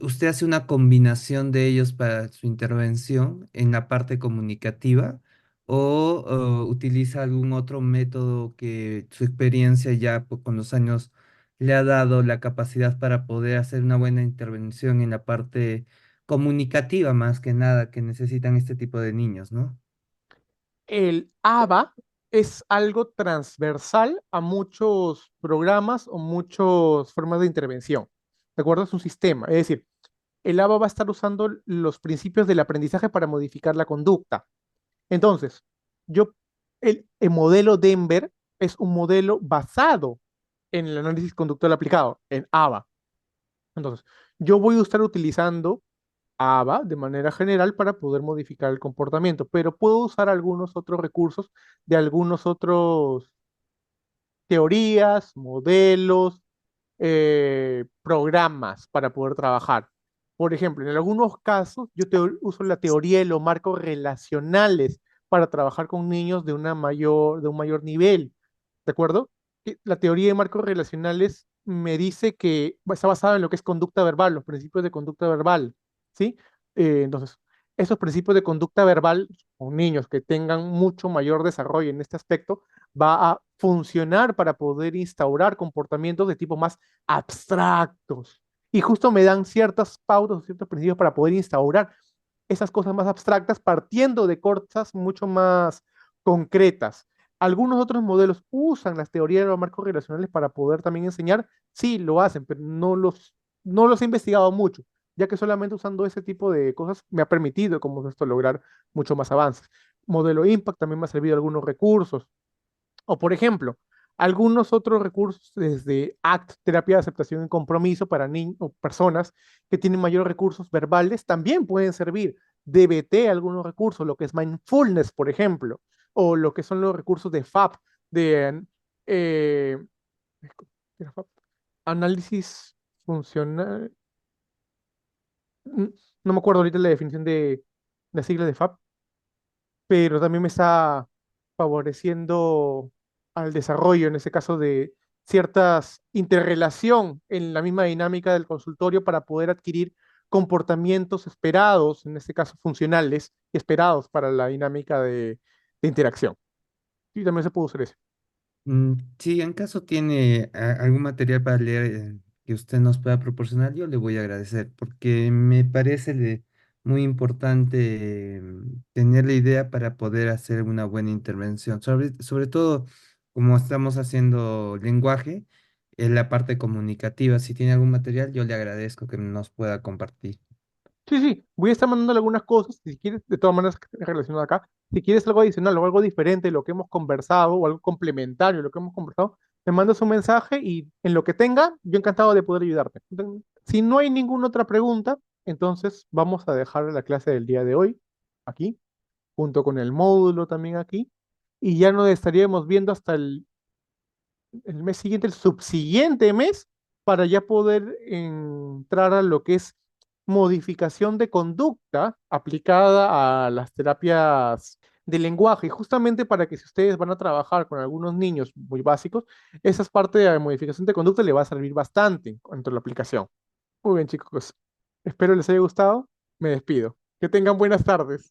¿usted hace una combinación de ellos para su intervención en la parte comunicativa o utiliza algún otro método que su experiencia ya con los años le ha dado la capacidad para poder hacer una buena intervención en la parte comunicativa más que nada que necesitan este tipo de niños, ¿no?
El ABA es algo transversal a muchos programas o muchas formas de intervención. ¿De acuerdo? Es un sistema. Es decir, el ABA va a estar usando los principios del aprendizaje para modificar la conducta. Entonces, yo, el modelo Denver es un modelo basado en el análisis conductual aplicado, en ABA. Entonces, yo voy a estar utilizando ABA de manera general para poder modificar el comportamiento, pero puedo usar algunos otros recursos de algunos otros teorías, modelos, programas para poder trabajar. Por ejemplo, en algunos casos yo uso la teoría de los marcos relacionales para trabajar con niños de un mayor nivel, ¿de acuerdo? La teoría de marcos relacionales me dice que está basada en lo que es conducta verbal, los principios de conducta verbal, ¿sí? Entonces, esos principios de conducta verbal con niños que tengan mucho mayor desarrollo en este aspecto va a funcionar para poder instaurar comportamientos de tipo más abstractos. Y justo me dan ciertas pautas, ciertos principios para poder instaurar esas cosas más abstractas partiendo de cosas mucho más concretas. Algunos otros modelos usan las teorías de los marcos relacionales para poder también enseñar, sí, lo hacen, pero no los he investigado mucho, ya que solamente usando ese tipo de cosas me ha permitido, como esto, lograr mucho más avances. Modelo Impact también me ha servido algunos recursos. O por ejemplo, algunos otros recursos desde ACT, terapia de aceptación y compromiso para niños o personas que tienen mayores recursos verbales, también pueden servir. DBT, algunos recursos, lo que es mindfulness, por ejemplo, o lo que son los recursos de FAP, de eh, ¿qué era FAP? Análisis funcional. No me acuerdo ahorita la definición de la sigla de FAP, pero también me está favoreciendo al desarrollo, en ese caso, de ciertas interrelación en la misma dinámica del consultorio para poder adquirir comportamientos esperados, en este caso funcionales, esperados para la dinámica de interacción. Y también se puede usar eso.
Sí, en caso tiene algún material para leer que usted nos pueda proporcionar, yo le voy a agradecer porque me parece muy importante tener la idea para poder hacer una buena intervención. Sobre todo, como estamos haciendo lenguaje, en la parte comunicativa, si tiene algún material, yo le agradezco que nos pueda compartir.
Sí, sí, voy a estar mandando algunas cosas, si quieres, de todas maneras relacionadas acá, Si quieres algo adicional o algo diferente de lo que hemos conversado o algo complementario de lo que hemos conversado, me mandas un mensaje y en lo que tenga, yo encantado de poder ayudarte. Si no hay ninguna otra pregunta, entonces vamos a dejar la clase del día de hoy aquí, junto con el módulo también aquí, y ya nos estaríamos viendo hasta el mes siguiente, el subsiguiente mes, para ya poder entrar a lo que es modificación de conducta aplicada a las terapias de lenguaje, y justamente para que si ustedes van a trabajar con algunos niños muy básicos, esa parte de la modificación de conducta le va a servir bastante en cuanto a la aplicación. Muy bien, chicos. Espero les haya gustado. Me despido. Que tengan buenas tardes.